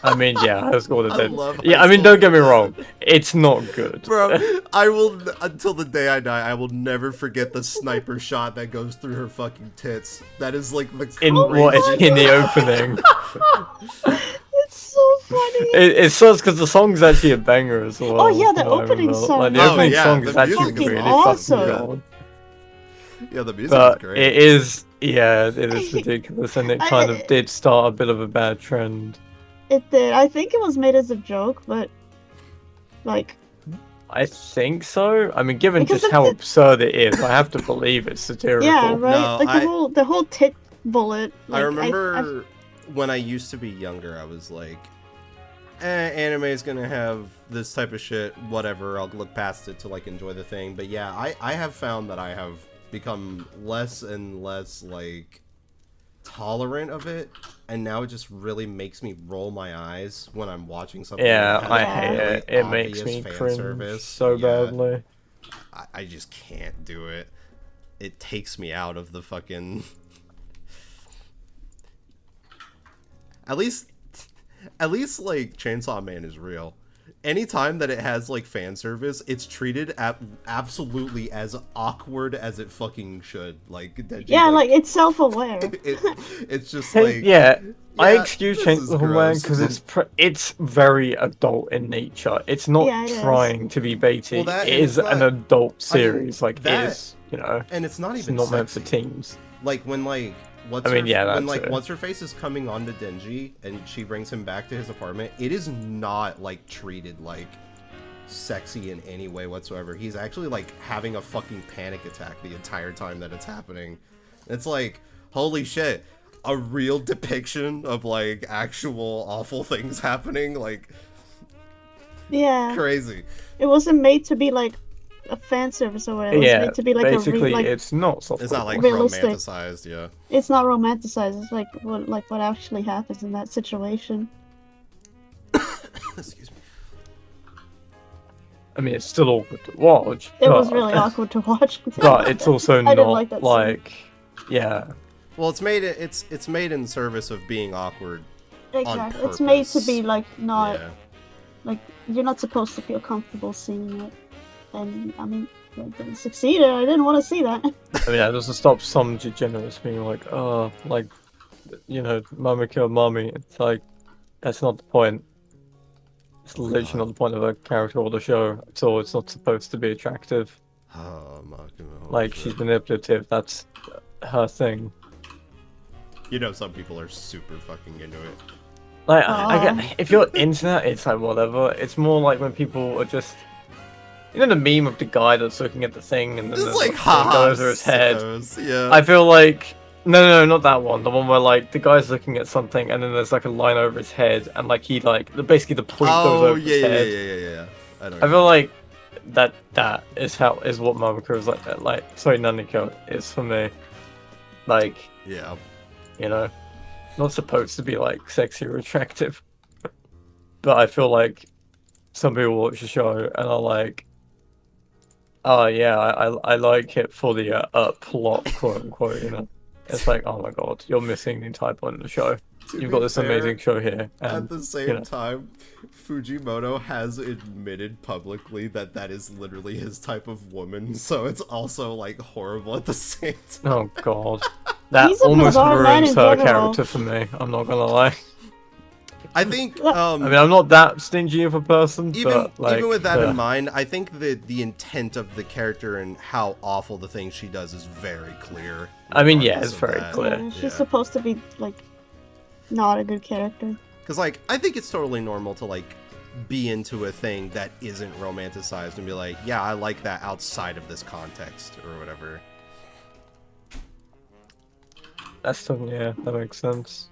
I mean, yeah, High School of the I Dead. love Yeah, High I mean, School don't of get me the Dead. wrong, it's not good. Bro, I will until the day I die. I will never forget the sniper shot that goes through her fucking tits. That is like the In Oh what? craziest- It's in the opening. It's so funny. It sucks because the song's actually a banger as well. Oh, yeah, the from what I opening remember. song Like, the is opening yeah, song the is actually music is really awesome. fucking good. Yeah, the music is But great. it is, yeah, it is ridiculous, and it I- kind of did start a bit of a bad trend. It did. I think it was made as a joke, but like I think so. I mean, given Because just of how the- absurd it is, I have to believe it's satirical. yeah, right. No, like I- the whole tit bullet. I Like, remember when I used to be younger, I was like, anime is gonna have this type of shit, whatever, I'll look past it to like enjoy the thing. But yeah, I have found that I have become less and less like tolerant of it, and now it just really makes me roll my eyes when I'm watching something. Yeah, that has I Yeah. hate really it. It makes obvious me fan cringe service. so Yeah, badly. I just can't do it. It takes me out of the fucking. At least like Chainsaw Man is real. Anytime that it has like fan service, it's treated absolutely as awkward as it fucking should. Like Denji, yeah, like it's self-aware. it's just Hey, like yeah, I yeah, excuse this is Chainsaw Man gross. because it's very adult in nature. It's not Yeah, it is. trying to be baity. Well, that- it and is it's an not- adult I mean, series. Like that- it is, you know, and it's not it's even not meant for sexy. teens. Like when like what's I mean, her, yeah, when that like too. what's her face is coming on to Denji and she brings him back to his apartment, it is not like treated like sexy in any way whatsoever. He's actually like having a fucking panic attack the entire time that it's happening. It's like, holy shit, a real depiction of like actual awful things happening. Like Yeah. Crazy. It wasn't made to be like a fan service or whatever. It was Yeah, made to be like basically, like it's not soft. It's not like Realistic. romanticized, yeah. it's not romanticized. It's like what actually happens in that situation. Excuse me. I mean, it's still awkward to watch. It was but- really awkward to watch. But it's also I didn't not like that scene. like, yeah. Well, it's made in service of being awkward. Exactly. It's made to purpose. be like not Yeah. like you're not supposed to feel comfortable seeing it. And I mean, it didn't succeed. I didn't want to see that. I mean, that doesn't stop some degenerates being like, oh, like, you know, mummy killed mummy. It's like, that's not the point. It's literally not the point of a character or the show. So it's not supposed to be attractive. Oh, Like, she's manipulative. That's her thing. You know, some people are super fucking into it. Like, Aw. if you're into that, it's like whatever. It's more like when people are just, you know, the meme of the guy that's looking at the thing and then Just the like thing ha goes over his head. Yeah. I feel like no, not that one. The one where like the guy's looking at something and then there's like a line over his head and like he like basically the point goes over his head. yeah. I don't I feel like that is what Mamako is like. Sorry, Naniko is for me. Like, yeah. you know, not supposed to be like sexy or attractive. But I feel like some people watch the show and are like, oh yeah, I like it for the plot, quote unquote, you know. It's like, oh my god, you're missing the entire point of the show. You've got this amazing show here. And, At the same you know. time, Fujimoto has admitted publicly that that is literally his type of woman, so it's also like horrible at the same time. Oh god. That He's a almost bizarre man ruins in her general. character for me, I'm not gonna lie. I think I mean, I'm not that stingy of a person, even but like, even with that in mind, I think that the intent of the character and how awful the thing she does is very clear. I mean, yeah, regardless it's of very that. clear. Yeah, she's Yeah. supposed to be like not a good character. Because, like, I think it's totally normal to, like, be into a thing that isn't romanticized and be like, yeah, I like that outside of this context or whatever. That's yeah, that makes sense.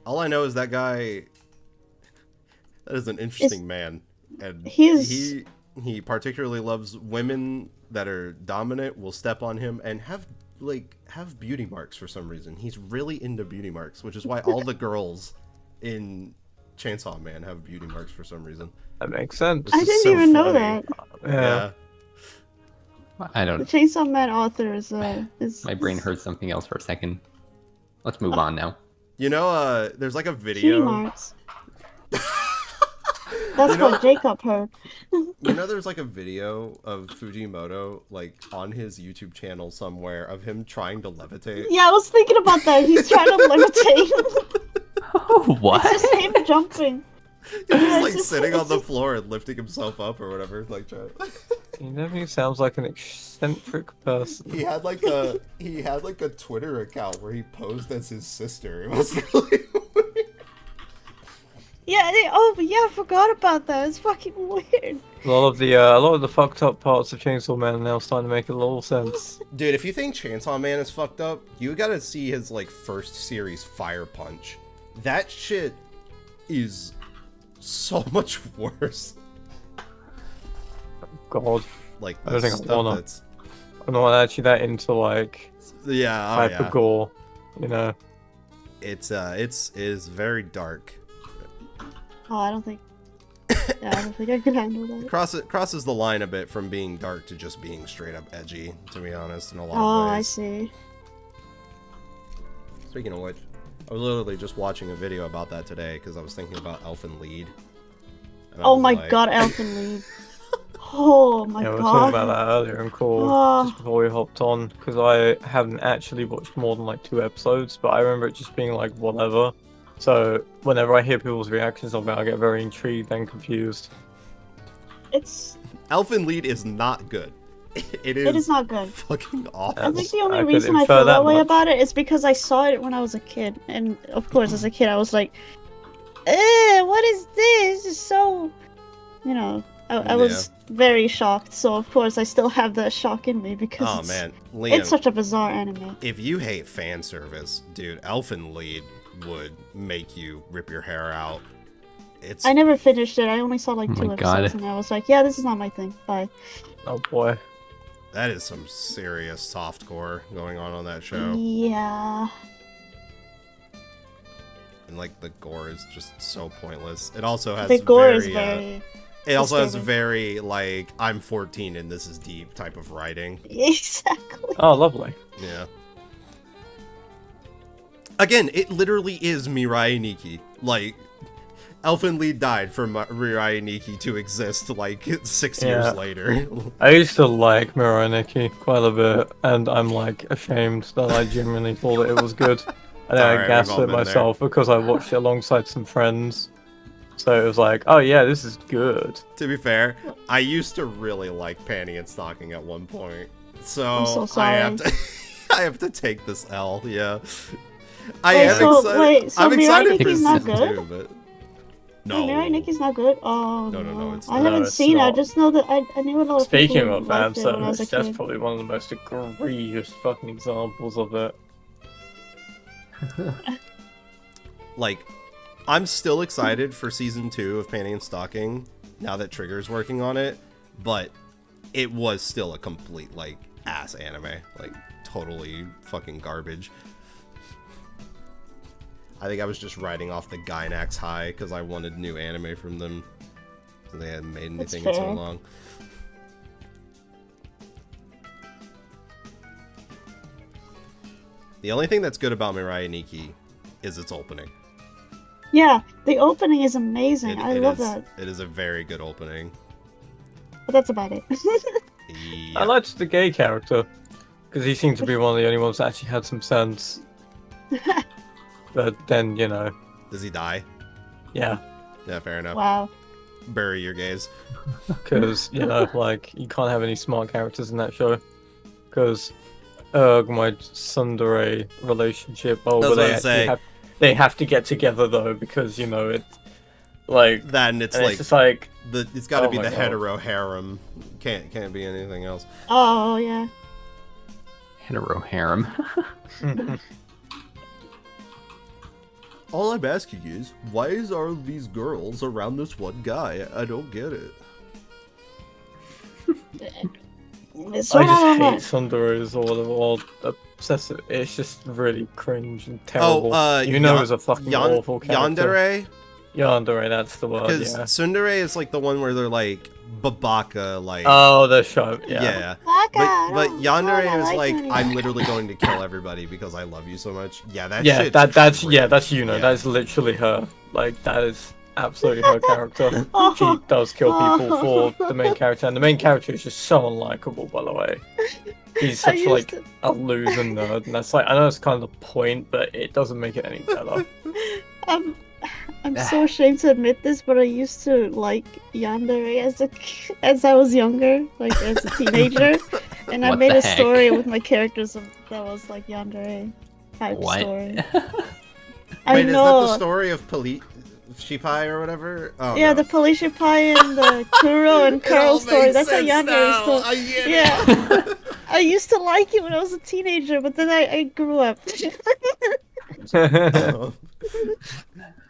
All I know is that guy, that is an interesting man. And He's- he particularly loves women that are dominant, will step on him, and have beauty marks for some reason. He's really into beauty marks, which is why all the girls in Chainsaw Man have beauty marks for some reason. That makes sense. I is didn't so even know funny. that. Yeah. I The don't. Chainsaw Man author is My brain heard something else for a second. Let's move on now. You know, there's like a Cutie video. marks. That's You know- what Jacob heard. You know, there's like a video of Fujimoto, like, on his YouTube channel somewhere of him trying to levitate. Yeah, I was thinking about that. He's trying to levitate. Oh, what? It's just him jumping. He's Yeah, just, it's like, just- sitting on the floor and lifting himself up or whatever. Like, trying... He definitely sounds like an eccentric person. He had like a Twitter account where he posed as his sister. It was really weird. Yeah, I forgot about that. It's fucking weird. A lot of the fucked up parts of Chainsaw Man are now starting to make a little sense. Dude, if you think Chainsaw Man is fucked up, you gotta see his like first series Fire Punch. That shit is so much worse. God, Like I don't the think I stuff wanna. that's I'm not actually that into like yeah, oh, hyper yeah. gore, you know. It is very dark. Oh, I don't think I could handle that. Crosses the line a bit from being dark to just being straight up edgy, to be honest, in a lot Oh, of I ways. see. Speaking of which, I was literally just watching a video about that today because I was thinking about Elfen Lied. And I Oh was my like- god, Elfen Lied. Oh my Yeah, we were god. talking about that earlier in call Oh. just before we hopped on because I haven't actually watched more than like 2 episodes, but I remember it just being like whatever. So whenever I hear people's reactions of it, I get very intrigued and confused. It's Elfen Lied is not good. It is not good. fucking awful. I think the only I could reason I infer feel that that way much. about it is because I saw it when I was a kid, and of course, as a kid, I was like, what is this? It's so, you know, I was very shocked. So of course, I still have that shock in me because Oh it's, man, Liam, it's such a bizarre anime. if you hate fan service, dude, Elfen Lied would make you rip your hair out. It's I never finished it. I only saw like Oh 2 my God. episodes, and I was like, yeah, this is not my thing. Bye. Oh boy. that is some serious softcore going on that show. Yeah. And like the gore is just so pointless. It also has The gore very, is very. it also has disturbing. very like I'm 14 and this is deep type of writing. Exactly. Oh, lovely. Yeah. Again, it literally is Mirai Nikki. Like, Elfin Lee died for Mirai Nikki to exist like 6 Yeah. years later. I used to like Mirai Nikki quite a bit, and I'm like ashamed that I genuinely thought that it was good. And then Alright, I we've all gaslit been myself because I watched it alongside some friends. So it was like, oh yeah, this is good. To be fair, I used to really like Panty and Stocking at one point. So, I'm so I sorry. have to I have to take this L, yeah. I Wait, am so- excited. wait, so I'm Mirai excited for Nikki's not season good? 2, but No. no. Mirai Nikki's not good. Oh No, it's I not. No, haven't it's seen it. I not. just know that I knew a lot of Speaking people of who fan liked it when I was a service, that's kid. probably one of the most egregious fucking examples of it. Like, I'm still excited for season 2 of Panty and Stocking now that Trigger's working on it, but it was still a complete like ass anime, like totally fucking garbage. I think I was just riding off the Gainax high because I wanted new anime from them. They hadn't made anything in so fair. long. The only thing that's good about Mirai Nikki is its opening. Yeah, the opening is amazing. I It love is- that. It is a very good opening. But that's about it. Yeah. I liked the gay character because he seemed to be one of the only ones that actually had some sense. But then, you know, Does he die? yeah, Yeah, fair enough. Wow. Bury your gaze. because you know, like you can't have any smart characters in that show. Because, my tsundere relationship. Oh, That's but what they I'm actually saying. they have to get together though because you know it's like That and it's and like it's just like it's got to oh be my the God. hetero harem. Can't be anything else. Oh yeah. Hetero harem. All I'm asking is, why are these girls around this one guy? I don't get it. It's I sort just of hate like, tsunderes or obsessive. It's just really cringe and terrible. Oh, you know, it's a fucking awful character. Yandere? Yandere, that's the word. Because Yeah. Tsundere is like the one where they're like babaka, like Oh, the show. Yeah. yeah. Baka, But I don't Yandere is like like, you anymore. I'm literally going to kill everybody because I love you so much. Yeah, that Yeah, shit's that's cringe. that's you know Yeah. that's literally her. Like that is absolutely her character. She Oh. does kill people for the main character, and the main character is just so unlikable. By the way, he's I such used like to- a loser nerd, and that's like I know that's kind of the point, but it doesn't make it any better. I'm so ashamed to admit this, but I used to like Yandere as I was younger, like as a teenager, and I What made the a heck? story with my characters that was like Yandere type What? story. Wait, I is that know. the story of Shipai or whatever? Oh, Yeah, no. the Felicia Pie and the Kuro and It all Carl story. makes That's a sense Yandere now. story. I get it. Yeah. I used to like it when I was a teenager, but then I grew up.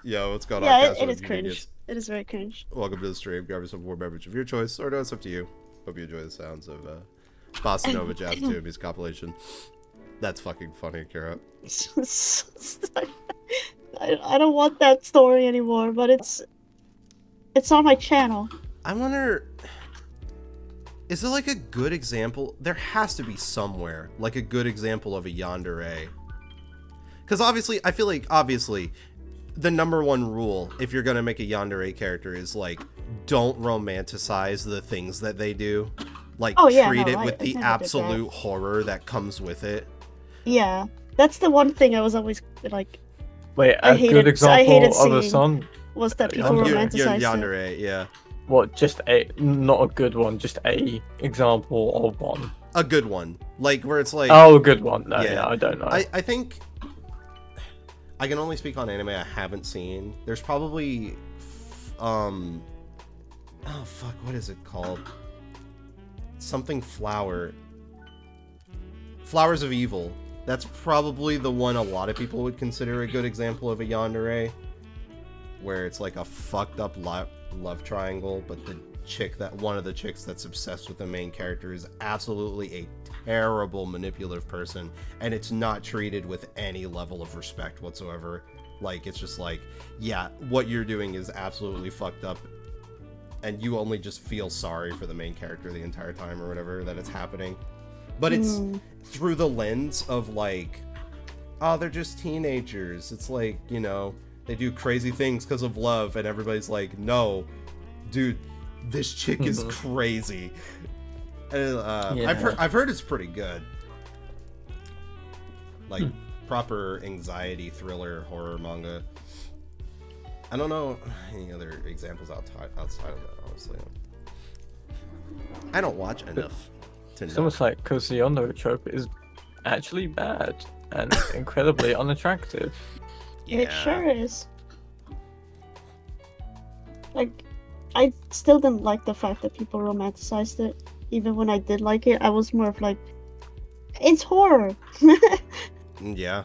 Yo, what's going on? Yeah, Casual it is Convenience? cringe. It is very cringe. Welcome to the stream. Grab yourself a warm beverage of your choice, or no, it's up to you. Hope you enjoy the sounds of Bossa Nova Jazz Tunes compilation. That's fucking funny, Kara. I don't want that story anymore, but it's on my channel. I wonder, is it like a good example? There has to be somewhere like a good example of a yandere. Because obviously, I feel like obviously, the number one rule if you're gonna make a yandere character is like, don't romanticize the things that they do. Like, Oh, yeah, treat no, it I with the never did that. absolute horror that comes with it. Yeah, that's the one thing I was always like Wait, I a hated- good I example hated of a seeing- song. was that people Yandere. You're romanticize it. yandere, yeah. What? Just a not a good one, just a example of one. A good one. Like, where it's like... Oh, a good one. No, Yeah. yeah, I don't know. I think I can only speak on anime I haven't seen. There's probably oh fuck, what is it called? Something Flower. Flowers of Evil. That's probably the one a lot of people would consider a good example of a yandere. where it's like a fucked up love triangle, but one of the chicks that's obsessed with the main character is absolutely a terrible manipulative person, and it's not treated with any level of respect whatsoever. Like, it's just like, yeah, what you're doing is absolutely fucked up, and you only just feel sorry for the main character the entire time or whatever that it's happening. But it's through the lens of like, oh, they're just teenagers. It's like, you know, they do crazy things because of love, and everybody's like, no, dude, this chick is crazy. And, I've heard it's pretty good. Like, proper anxiety thriller horror manga. I don't know any other examples outside of that, honestly. I don't watch enough to know. It's almost like because the Yondo trope is actually bad and incredibly unattractive. Yeah. It sure is. Like, I still didn't like the fact that people romanticized it. Even when I did like it, I was more of like, it's horror. Yeah.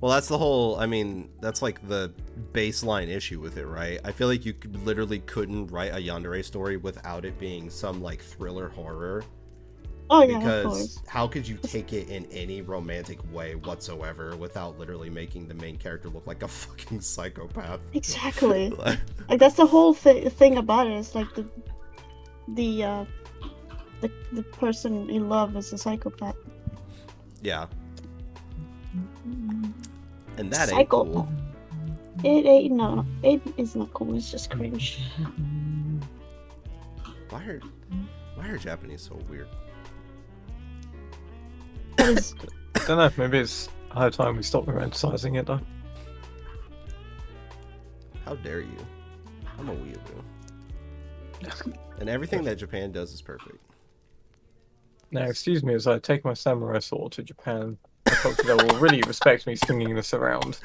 Well, that's the whole, I mean, that's like the baseline issue with it, right? I feel like you literally couldn't write a yandere story without it being some like thriller horror. Oh yeah, of Because course. how could you take it in any romantic way whatsoever without literally making the main character look like a fucking psychopath? Exactly. Like, that's the whole thing about it. It's like the person in love is a psychopath. Yeah. And that ain't Psycho. cool. It ain't, no, it is not cool. It's just cringe. Why are Japanese so weird? It's, I don't know, maybe it's high time we stop romanticizing it though. How dare you? I'm a weeaboo. And everything that Japan does is perfect. Now, excuse me as I take my samurai sword to Japan. A culture that will really respect me swinging this around.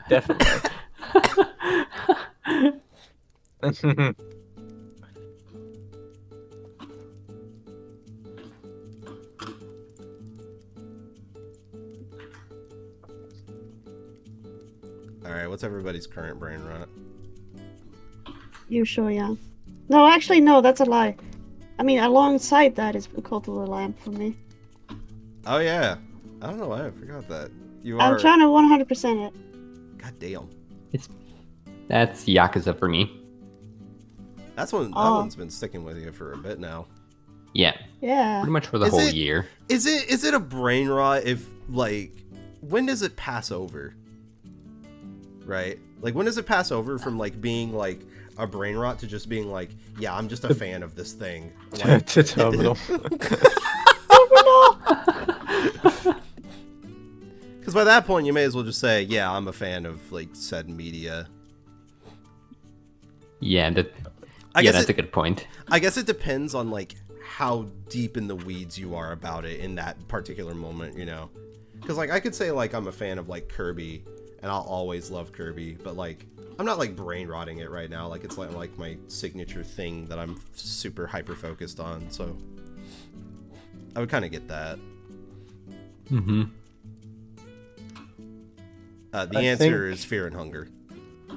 Definitely. Alright, what's everybody's current brain rot? you sure, yeah. No, actually, no, that's a lie. I mean, alongside that is Cult of the Lamb for me. Oh yeah. I don't know why I forgot that. I'm trying to 100% it. God damn. That's Yakuza for me. That one's been sticking with you for a bit now. Yeah, Yeah. pretty much for the Is whole it- year. Is it a brain rot if, like, when does it pass over? Right? Like, when does it pass over from, like, being, like, a brain rot to just being, like, yeah, I'm just a fan of this thing? Like, To terminal. because by that point, you may as well just say, yeah, I'm a fan of, like, said media. Yeah, I guess that's a good point. I guess it depends on, like, how deep in the weeds you are about it in that particular moment, you know? Because, like, I could say, like, I'm a fan of, like, Kirby, and I'll always love Kirby, but, like, I'm not, like, brain rotting it right now. Like, it's, like my signature thing that I'm super hyper-focused on, so I would kind of get that. Mm-hmm. The answer is fear and hunger.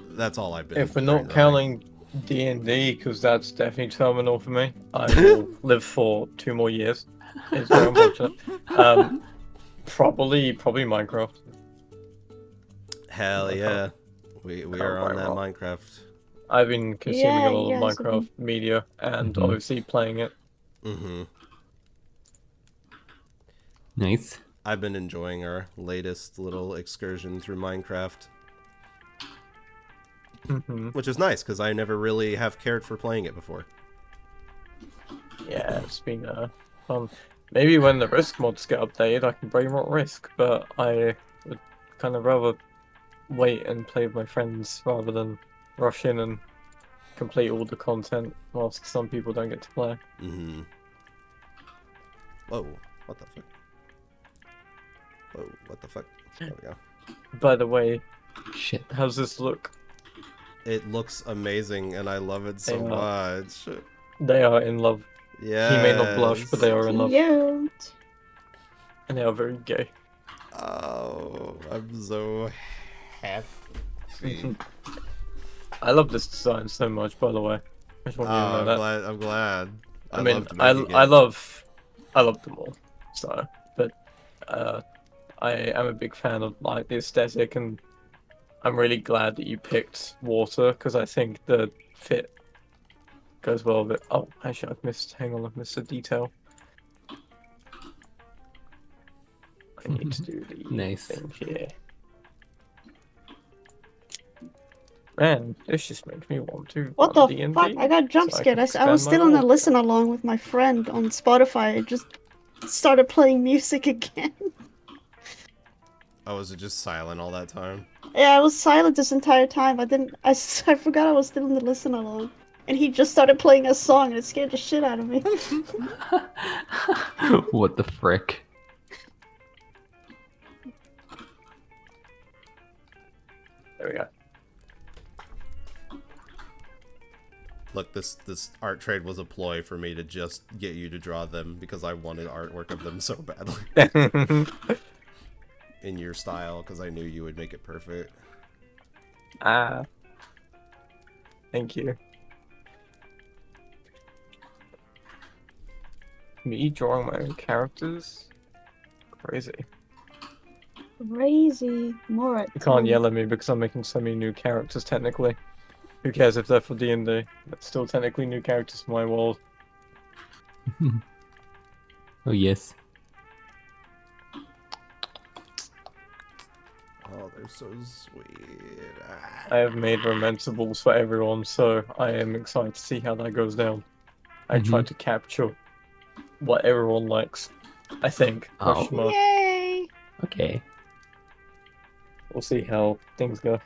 That's all I've been. If we're brain not rotting. counting D&D, because that's definitely terminal for me, I will live for 2 more years. It's very unfortunate. Probably Minecraft. Hell yeah. We are on that Minecraft. I've been consuming Yeah, a lot you of guys Minecraft media and Mhm. obviously playing it. Mm-hmm. Nice. I've been enjoying our latest little excursion through Minecraft, which is nice because I never really have cared for playing it before. Yeah, it's been fun. Maybe when the Risk mods get updated, I can bring more Risk, but I would kind of rather wait and play with my friends rather than rush in and complete all the content whilst some people don't get to play. Mm-hmm. Whoa, what the fuck? Whoa, what the fuck? There we go. By the way, Shit. how's this look? It looks amazing and I love it so Yeah. much. They are in love. Yeah. He may not blush, but they are in love. Cute. And they are very gay. Oh, I'm so happy. Goofy. I love this design so much, by the way. I just want you to know I'm that. glad. I'm glad. I mean, loved I making I it. love them all. So, but I am a big fan of like the aesthetic, and I'm really glad that you picked water because I think the fit goes well with it. Oh, actually, I've missed. Hang on, I've missed a detail. I need to do the Nice. thing here. Man, this just makes me want to What run the D&D, fuck? I got jump so I scared. can I was expand my still in a world. listen along with my friend on Spotify. It just started playing music again. Oh, was it just silent all that time? Yeah, I was silent this entire time. I forgot I was still in the listen along. And he just started playing a song and it scared the shit out of me. What the frick? There we go. Look, this art trade was a ploy for me to just get you to draw them because I wanted artwork of them so badly in your style because I knew you would make it perfect. Ah, thank you. Me drawing my own characters? Crazy. Crazy. More You can't yell at me because I'm making so many new characters, technically. Who cares if they're for D&D? That's still technically new characters for my world. Oh yes. Oh, they're so sweet. Ah. I have made romanceables for everyone, so I am excited to see how that goes down. I tried to capture what everyone likes. I think. Oh. Question mark. Yay! Okay. We'll see how things go.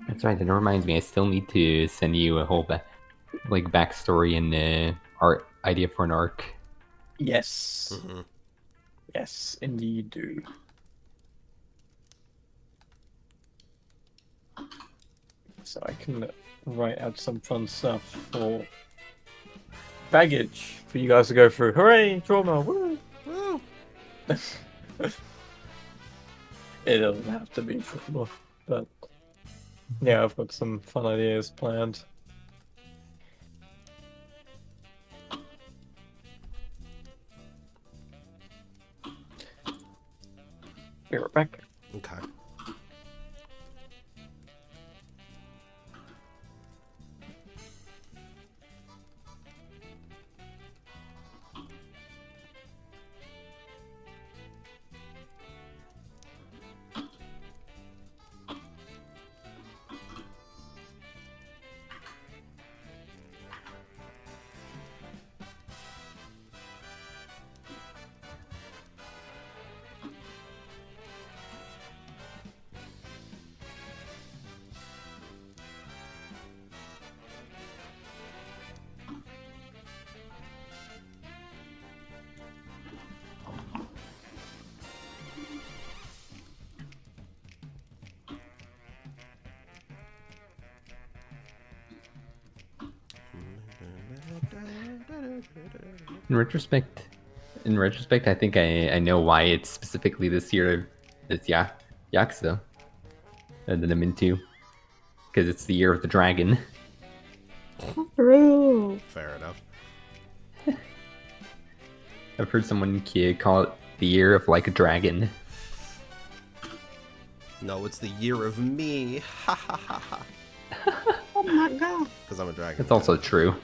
That's right. That reminds me. I still need to send you a whole backstory and art idea for an arc. Yes. Mm-hmm. Yes, indeed do. So I can write out some fun stuff for baggage for you guys to go through. Hooray! Trauma! Woo! Woo! It doesn't have to be trauma, but yeah, I've got some fun ideas planned. Be right back. Okay. In retrospect, I think I know why it's specifically this year. It's Yakuza that I'm into, because it's the year of the dragon. True. Fair enough. I've heard someone call it the year of like a dragon. No, it's the year of me. Ha ha ha ha. Oh my god. Because I'm a dragon. It's also true.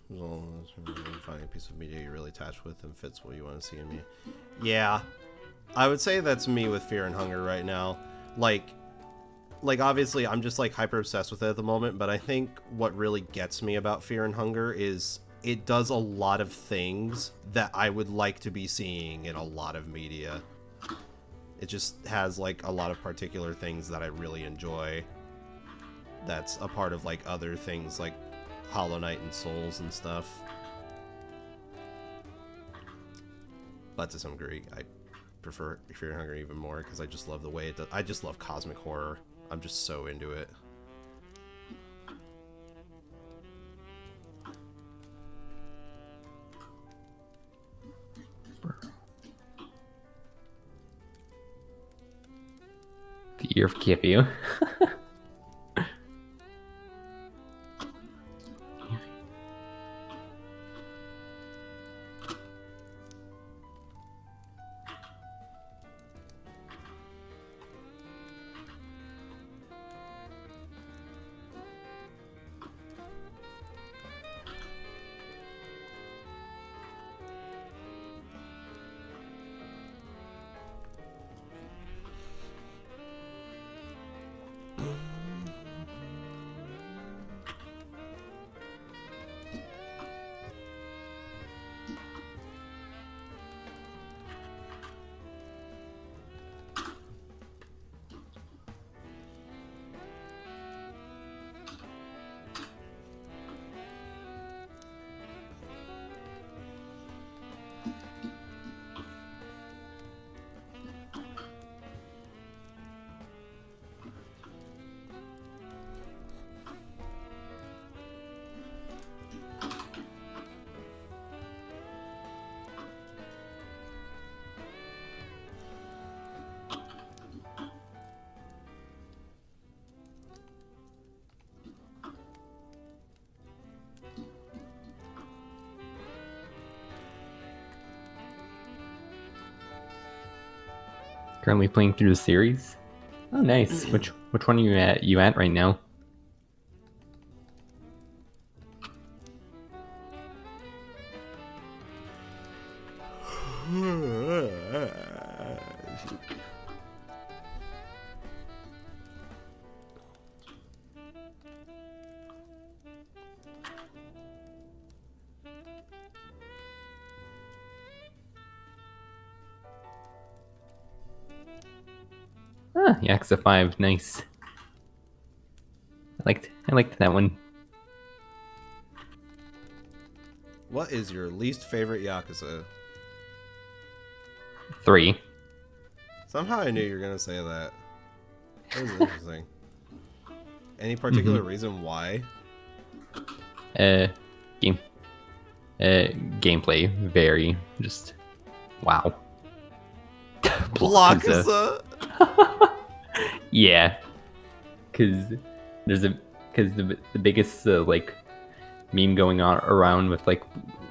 Well, finding a piece of media you're really attached with and fits what you want to see in me. Yeah, I would say that's me with Fear and Hunger right now. Like obviously I'm just like hyper obsessed with it at the moment, but I think what really gets me about Fear and Hunger is it does a lot of things that I would like to be seeing in a lot of media. It just has like a lot of particular things that I really enjoy. That's a part of like other things like Hollow Knight and Souls and stuff. but to some degree, I prefer Fear and Hunger even more because I just love the way it does. I just love cosmic horror. I'm just so into it. The year of Kippu. Currently playing through the series. Oh, nice. Which one are you at right now? Ah, Yakuza 5, nice. I liked that one. What is your least favorite Yakuza? 3. Somehow I knew you were gonna say that. That was interesting. Any particular reason why? Game. Gameplay, very just wow. Blockusa. Yeah, because the biggest like meme going on around with like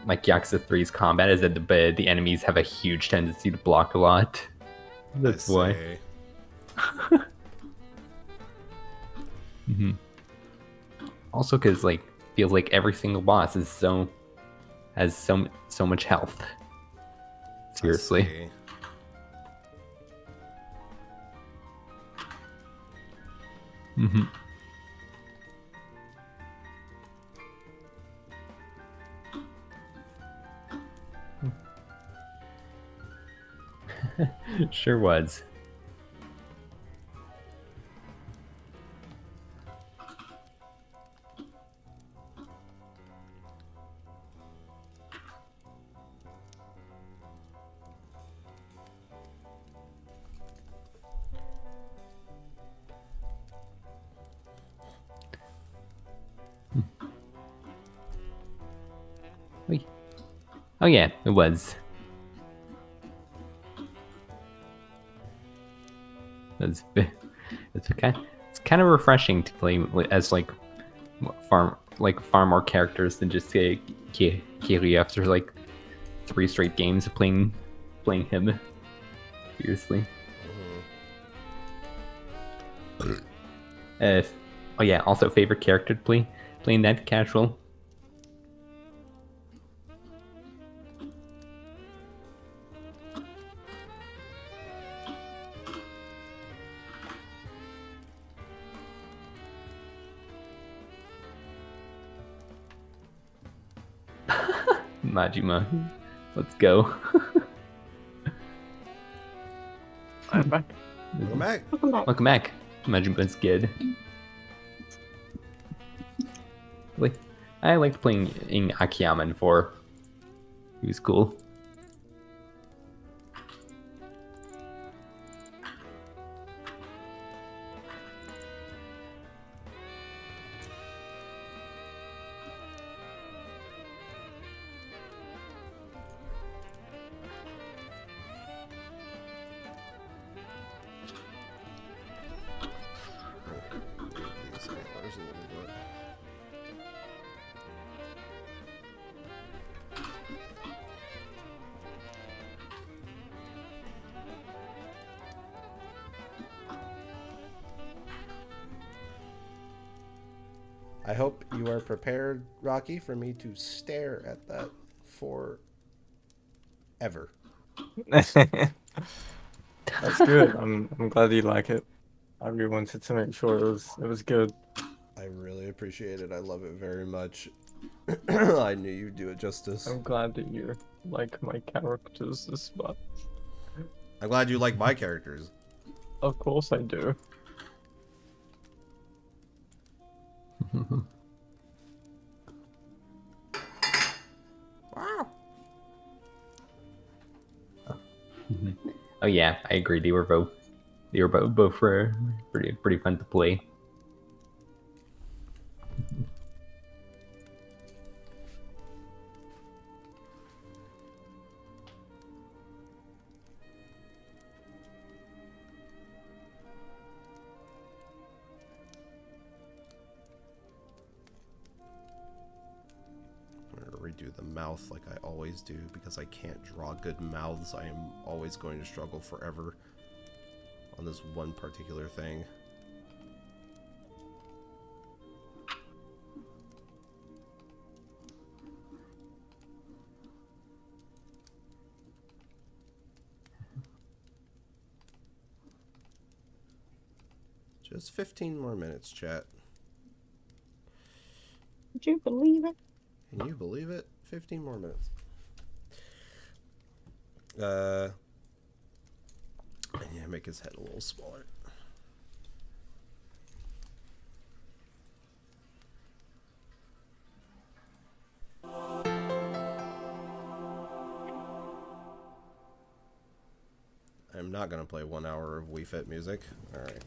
Yakuza 3's combat is that the enemies have a huge tendency to block a lot. That's why. Also, because like feels like every single boss is has so much health. Seriously. Sure was. Oh yeah, it was. It's kind of refreshing to play as like far more characters than just Kiryu after like 3 straight games of playing him. Seriously. Oh yeah, also favorite character to playing that casual. Majima, let's go. I'm back. Welcome back. Welcome back. Majima's good. I liked playing in Akiyama in 4. He was cool. I hope you are prepared, Rocky, for me to stare at that for ever. That's good. I'm glad you like it. I really wanted to make sure it was good. I really appreciate it. I love it very much. I knew you'd do it justice. I'm glad that you like my characters this much. I'm glad you like my characters. Of course I do. Wow. Oh yeah, I agree. They were both pretty fun to play. Redo the mouth like I always do because I can't draw good mouths. I am always going to struggle forever on this one particular thing. Just 15 more minutes, chat. Would you believe it? Can you believe it? 15 more minutes. Yeah, make his head a little smaller. I'm not gonna play 1 hour of Wii Fit music. Alright.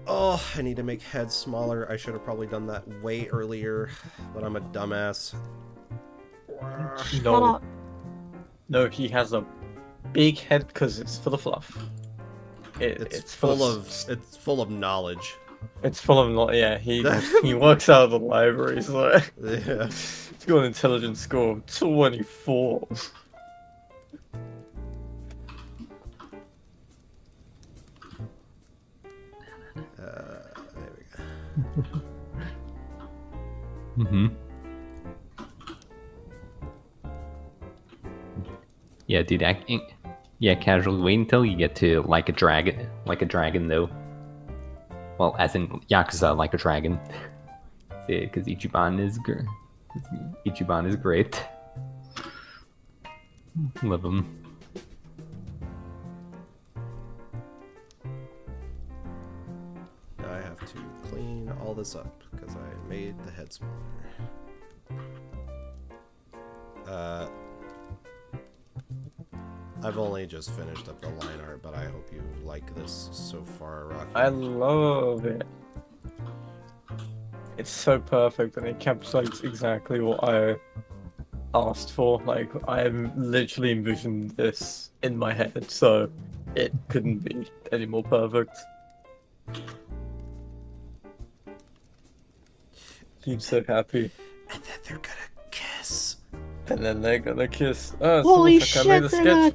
Oh, I need to make heads smaller. I should have probably done that way earlier, but I'm a dumbass. Shut No, up. no, he has a big head because it's full of fluff. It's full of knowledge. It's full of yeah. He works out of the library, so Yeah. he's got an intelligence score of 24. There we go. Mm-hmm. Yeah, dude. Yeah, casually wait until you get to like a dragon though. Well, as in Yakuza, like a dragon. Yeah, because Ichiban is great. Love him. Now I have to clean all this up because I made the head smaller. I've only just finished up the line art, but I hope you like this so far, Rocky. I love it. It's so perfect and it encapsulates exactly what I asked for. Like, I literally envisioned this in my head, so it couldn't be any more perfect. I'm so happy. And then they're gonna kiss. And then they're gonna kiss. Oh, it's Holy almost like I made a shit, they're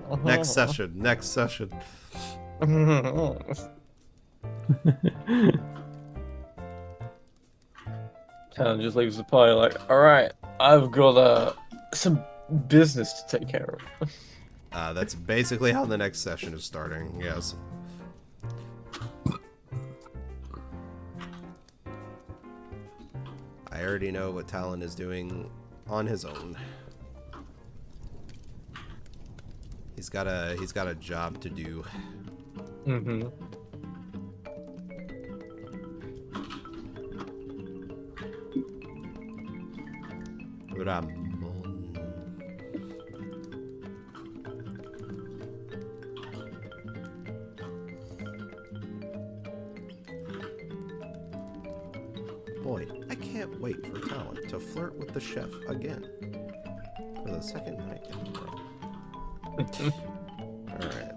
sketch. Next session. Next session. Talon just leaves the party like, alright, I've got some business to take care of. That's basically how the next session is starting, yes. I already know what Talon is doing on his own. He's got a job to do. Mm-hmm. Ramon. Boy, I can't wait for Talon to flirt with the chef again. For the second night in a row. Alright.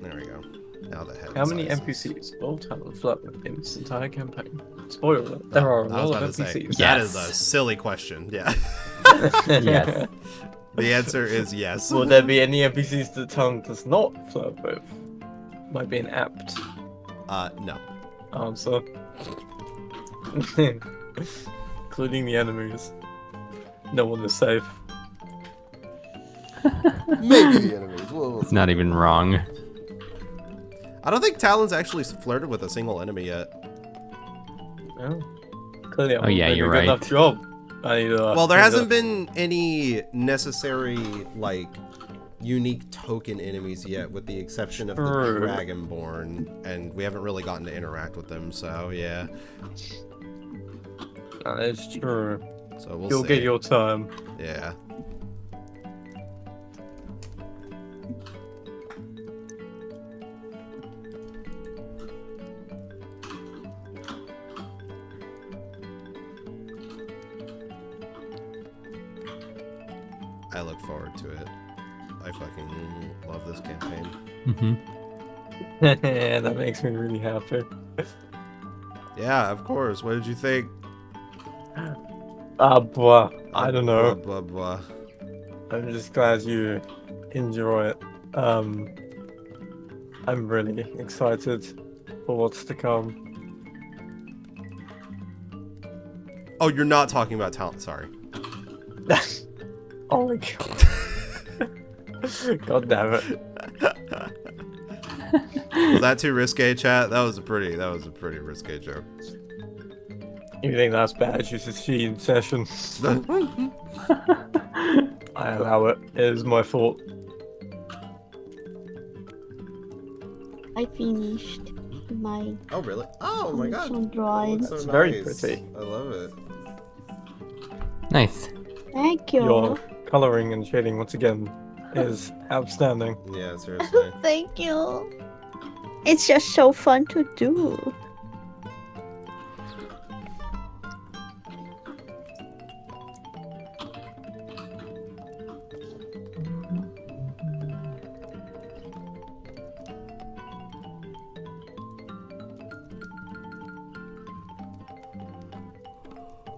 There we go. Now the head How many sizes. NPCs will Talon flirt with in this entire campaign? Spoiler alert, there are a I was lot about of to say, NPCs. that is a Yes. silly question. Yeah. Yes. The answer is yes. Will there be any NPCs that Talon does not flirt with? Might be an apt No. answer. Including the enemies. No one is safe. Maybe the enemies. We'll It's see. not even wrong. I don't think Talon's actually flirted with a single enemy yet. Oh. Clearly, I'm Oh, yeah, doing you're a good right. enough job. I need, Well, there hasn't been any necessary, like, unique token enemies yet, with the exception of the True. Dragonborn, and we haven't really gotten to interact with them, so yeah. That is true. So we'll You'll see. get your time. Yeah. I look forward to it. I fucking love this campaign. Hmm. That makes me really happy. Yeah, of course. What did you think? Blah. I don't know. Blah, blah, blah. I'm just glad you enjoy it. I'm really excited for what's to come. Oh, you're not talking about talent. Sorry. Oh my god. God damn it. Was that too risque, chat? That was a pretty risque joke. You think that's bad? You should see in session. I allow it. It is my fault. I finished my Oh, really? Oh my god. initial drawing. That's so It's very nice. pretty. I love it. Nice. Thank you. Your coloring and shading, once again, is outstanding. Yeah, seriously. Thank you. It's just so fun to do.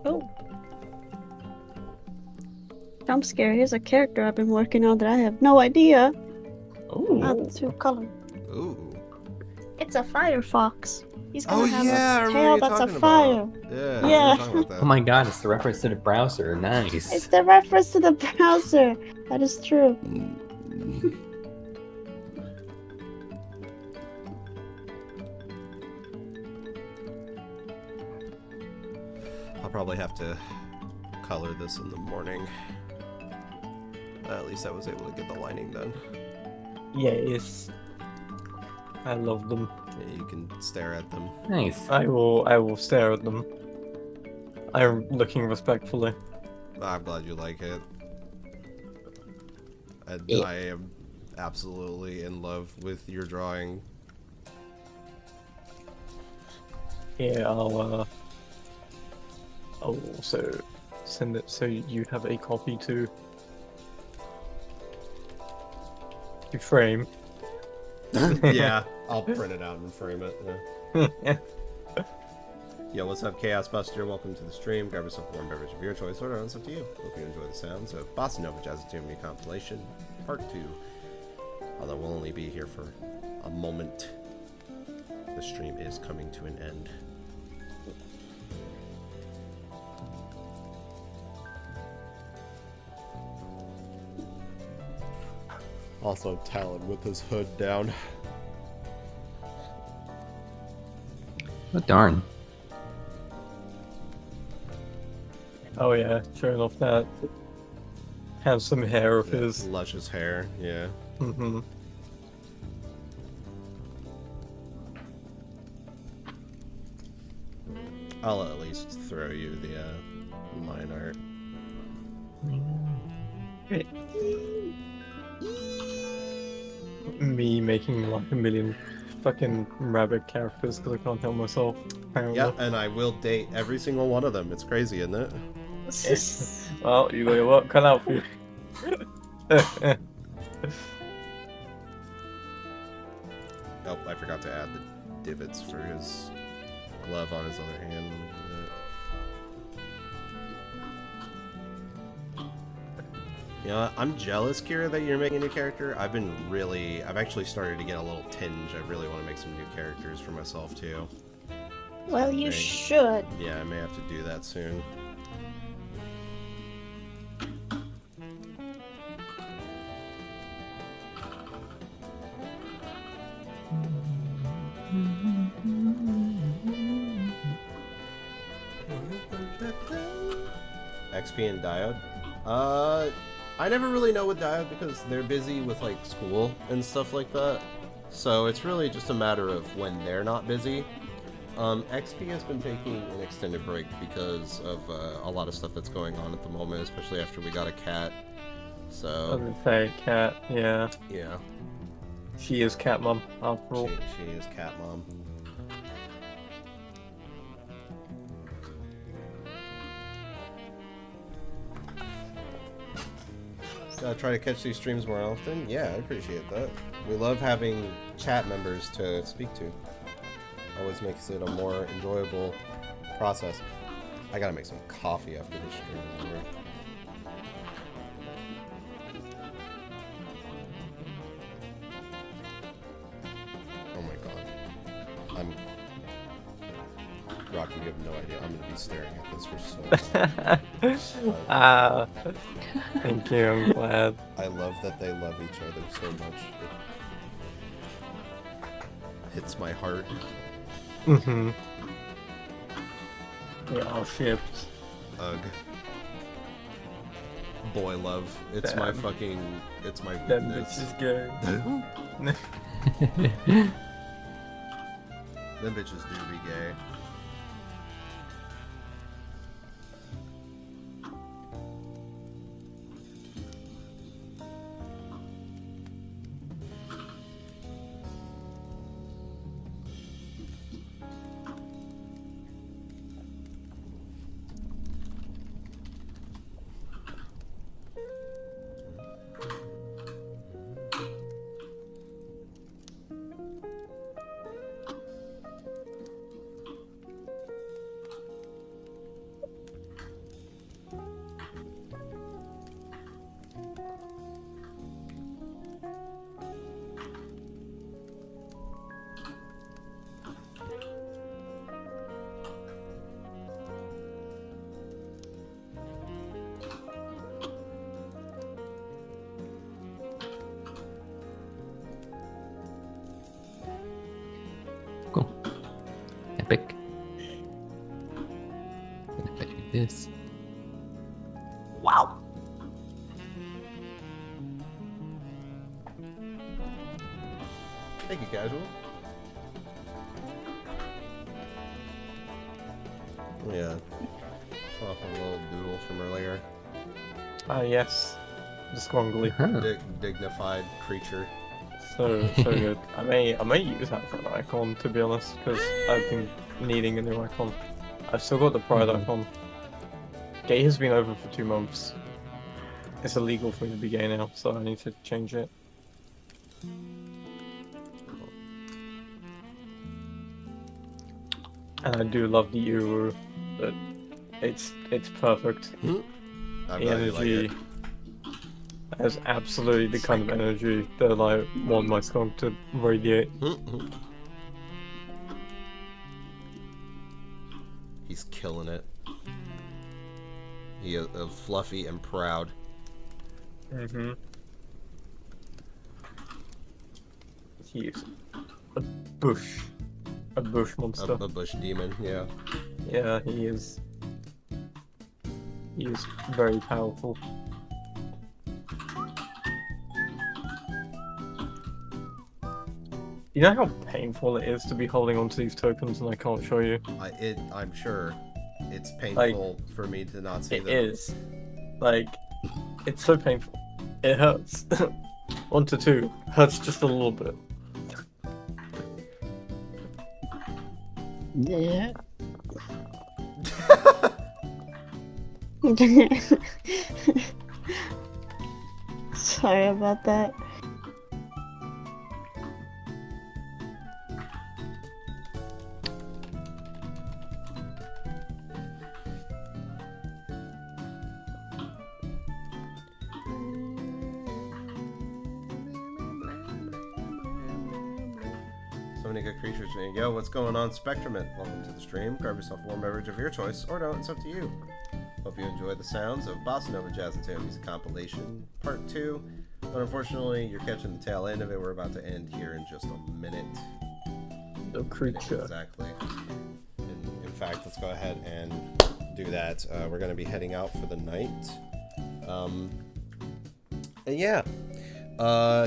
Oh. Jump scare. Here's a character I've been working on that I have no idea how Ooh. to color. Ooh. It's a firefox. He's gonna Oh have yeah, I a remember tail you that's a talking fire. about. Yeah. Yeah. We were talking about that. Oh my god, it's the reference to the browser. It's Nice. the reference to the browser. That is true. I'll probably have to color this in the morning. At least I was able to get the lining done. Yes. I love them. Yeah, you can stare at them. Nice. I will stare at them. I'm looking respectfully. I'm glad you like it. And Yeah. I am absolutely in love with your drawing. Yeah, I'll also send it so you have a copy to frame. Yeah, I'll print it out and frame it. Yeah. Yo, what's up, Chaos Buster? Welcome to the stream. Grab yourself a warm beverage of your choice. Order on, it's up to you. Hope you enjoy the sounds of Bossa Nova Jazz Tune compilation, part 2. Although we'll only be here for a moment. The stream is coming to an end. Also, Talon with his hood down. Oh darn. Oh yeah, showing off that handsome hair of his. Luscious hair, yeah. Mm-hmm. I'll at least throw you the line art. Me making like a million fucking rabbit characters because I can't help myself. Apparently. Yep, and I will date every single one of them. It's crazy, isn't it? Well, you got your work cut out for you. Oh, I forgot to add the divots for his glove on his other hand. You know, I'm jealous, Kira, that you're making a new character. I've actually started to get a little tinge. I really want to make some new characters for myself, too. Well, you Right. should. Yeah, I may have to do that soon. XP and Diode? I never really know with Diode because they're busy with like school and stuff like that. So it's really just a matter of when they're not busy. XP has been taking an extended break because of a lot of stuff that's going on at the moment, especially after we got a cat. I So would say cat, yeah. yeah, She is cat mom, after all. she is cat mom. Gotta try to catch these streams more often. Yeah, I appreciate that. We love having chat members to speak to. Always makes it a more enjoyable process. I gotta make some coffee after this stream is over. Oh my god. Rocky, you have no idea. I'm gonna be staring at this for so long. Thank you, I'm glad. I love that they love each other so much. It hits my heart. Mm-hmm. We are shipped. Ugh. Boy love. It's my Damn. fucking... It's my Them weakness. bitches gay. Them bitches do be gay. Cool. Epic. If I do this. Wow. Thank you, Casual. Yeah. Off a little doodle from earlier. Ah, yes. The Squongly. Huh. Dignified creature. So good. I may use that for an icon, to be honest, because I've been needing a new icon. I've still got the Pride icon. Gay has been over for 2 months. It's illegal for me to be gay now, so I need to change it. And I do love the Uru, but it's perfect. I'm The glad you like energy it. has absolutely the kind of energy that I want my skunk to radiate. He's killing it. He is fluffy and proud. Mm-hmm. He's a bush monster. A bush demon, yeah. Yeah, he is. He is very powerful. You know how painful it is to be holding onto these tokens and I can't show you? I'm sure it's painful for me to not see It them. is. Like, it's so painful. It hurts. 1 to 2 hurts just a little bit. Yeah. Sorry about that. many good creatures. Yo, what's going on, Spectrumit? Welcome to the stream. Grab yourself a warm beverage of your choice, or don't, it's up to you. Hope you enjoy the sounds of Bossa Nova Jazz and Tail Music Compilation Part 2. But unfortunately, you're catching the tail end of it. We're about to end here in just a minute. The creature. Exactly. In fact, let's go ahead and do that. We're going to be heading out for the night. And yeah.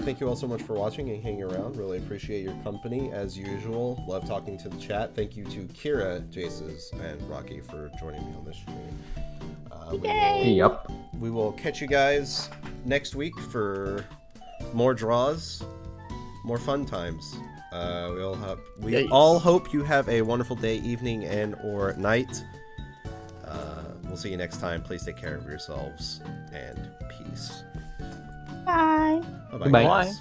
Thank you all so much for watching and hanging around. Really appreciate your company as usual. Love talking to the chat. Thank you to Kira, Jaces, and Rocky for joining me on this stream. We will catch you guys next week for more draws, more fun times. We all hope you have a wonderful day, evening, and or night. We'll see you next time. Please take care of yourselves and peace. Bye. Bye-bye, Bye. guys.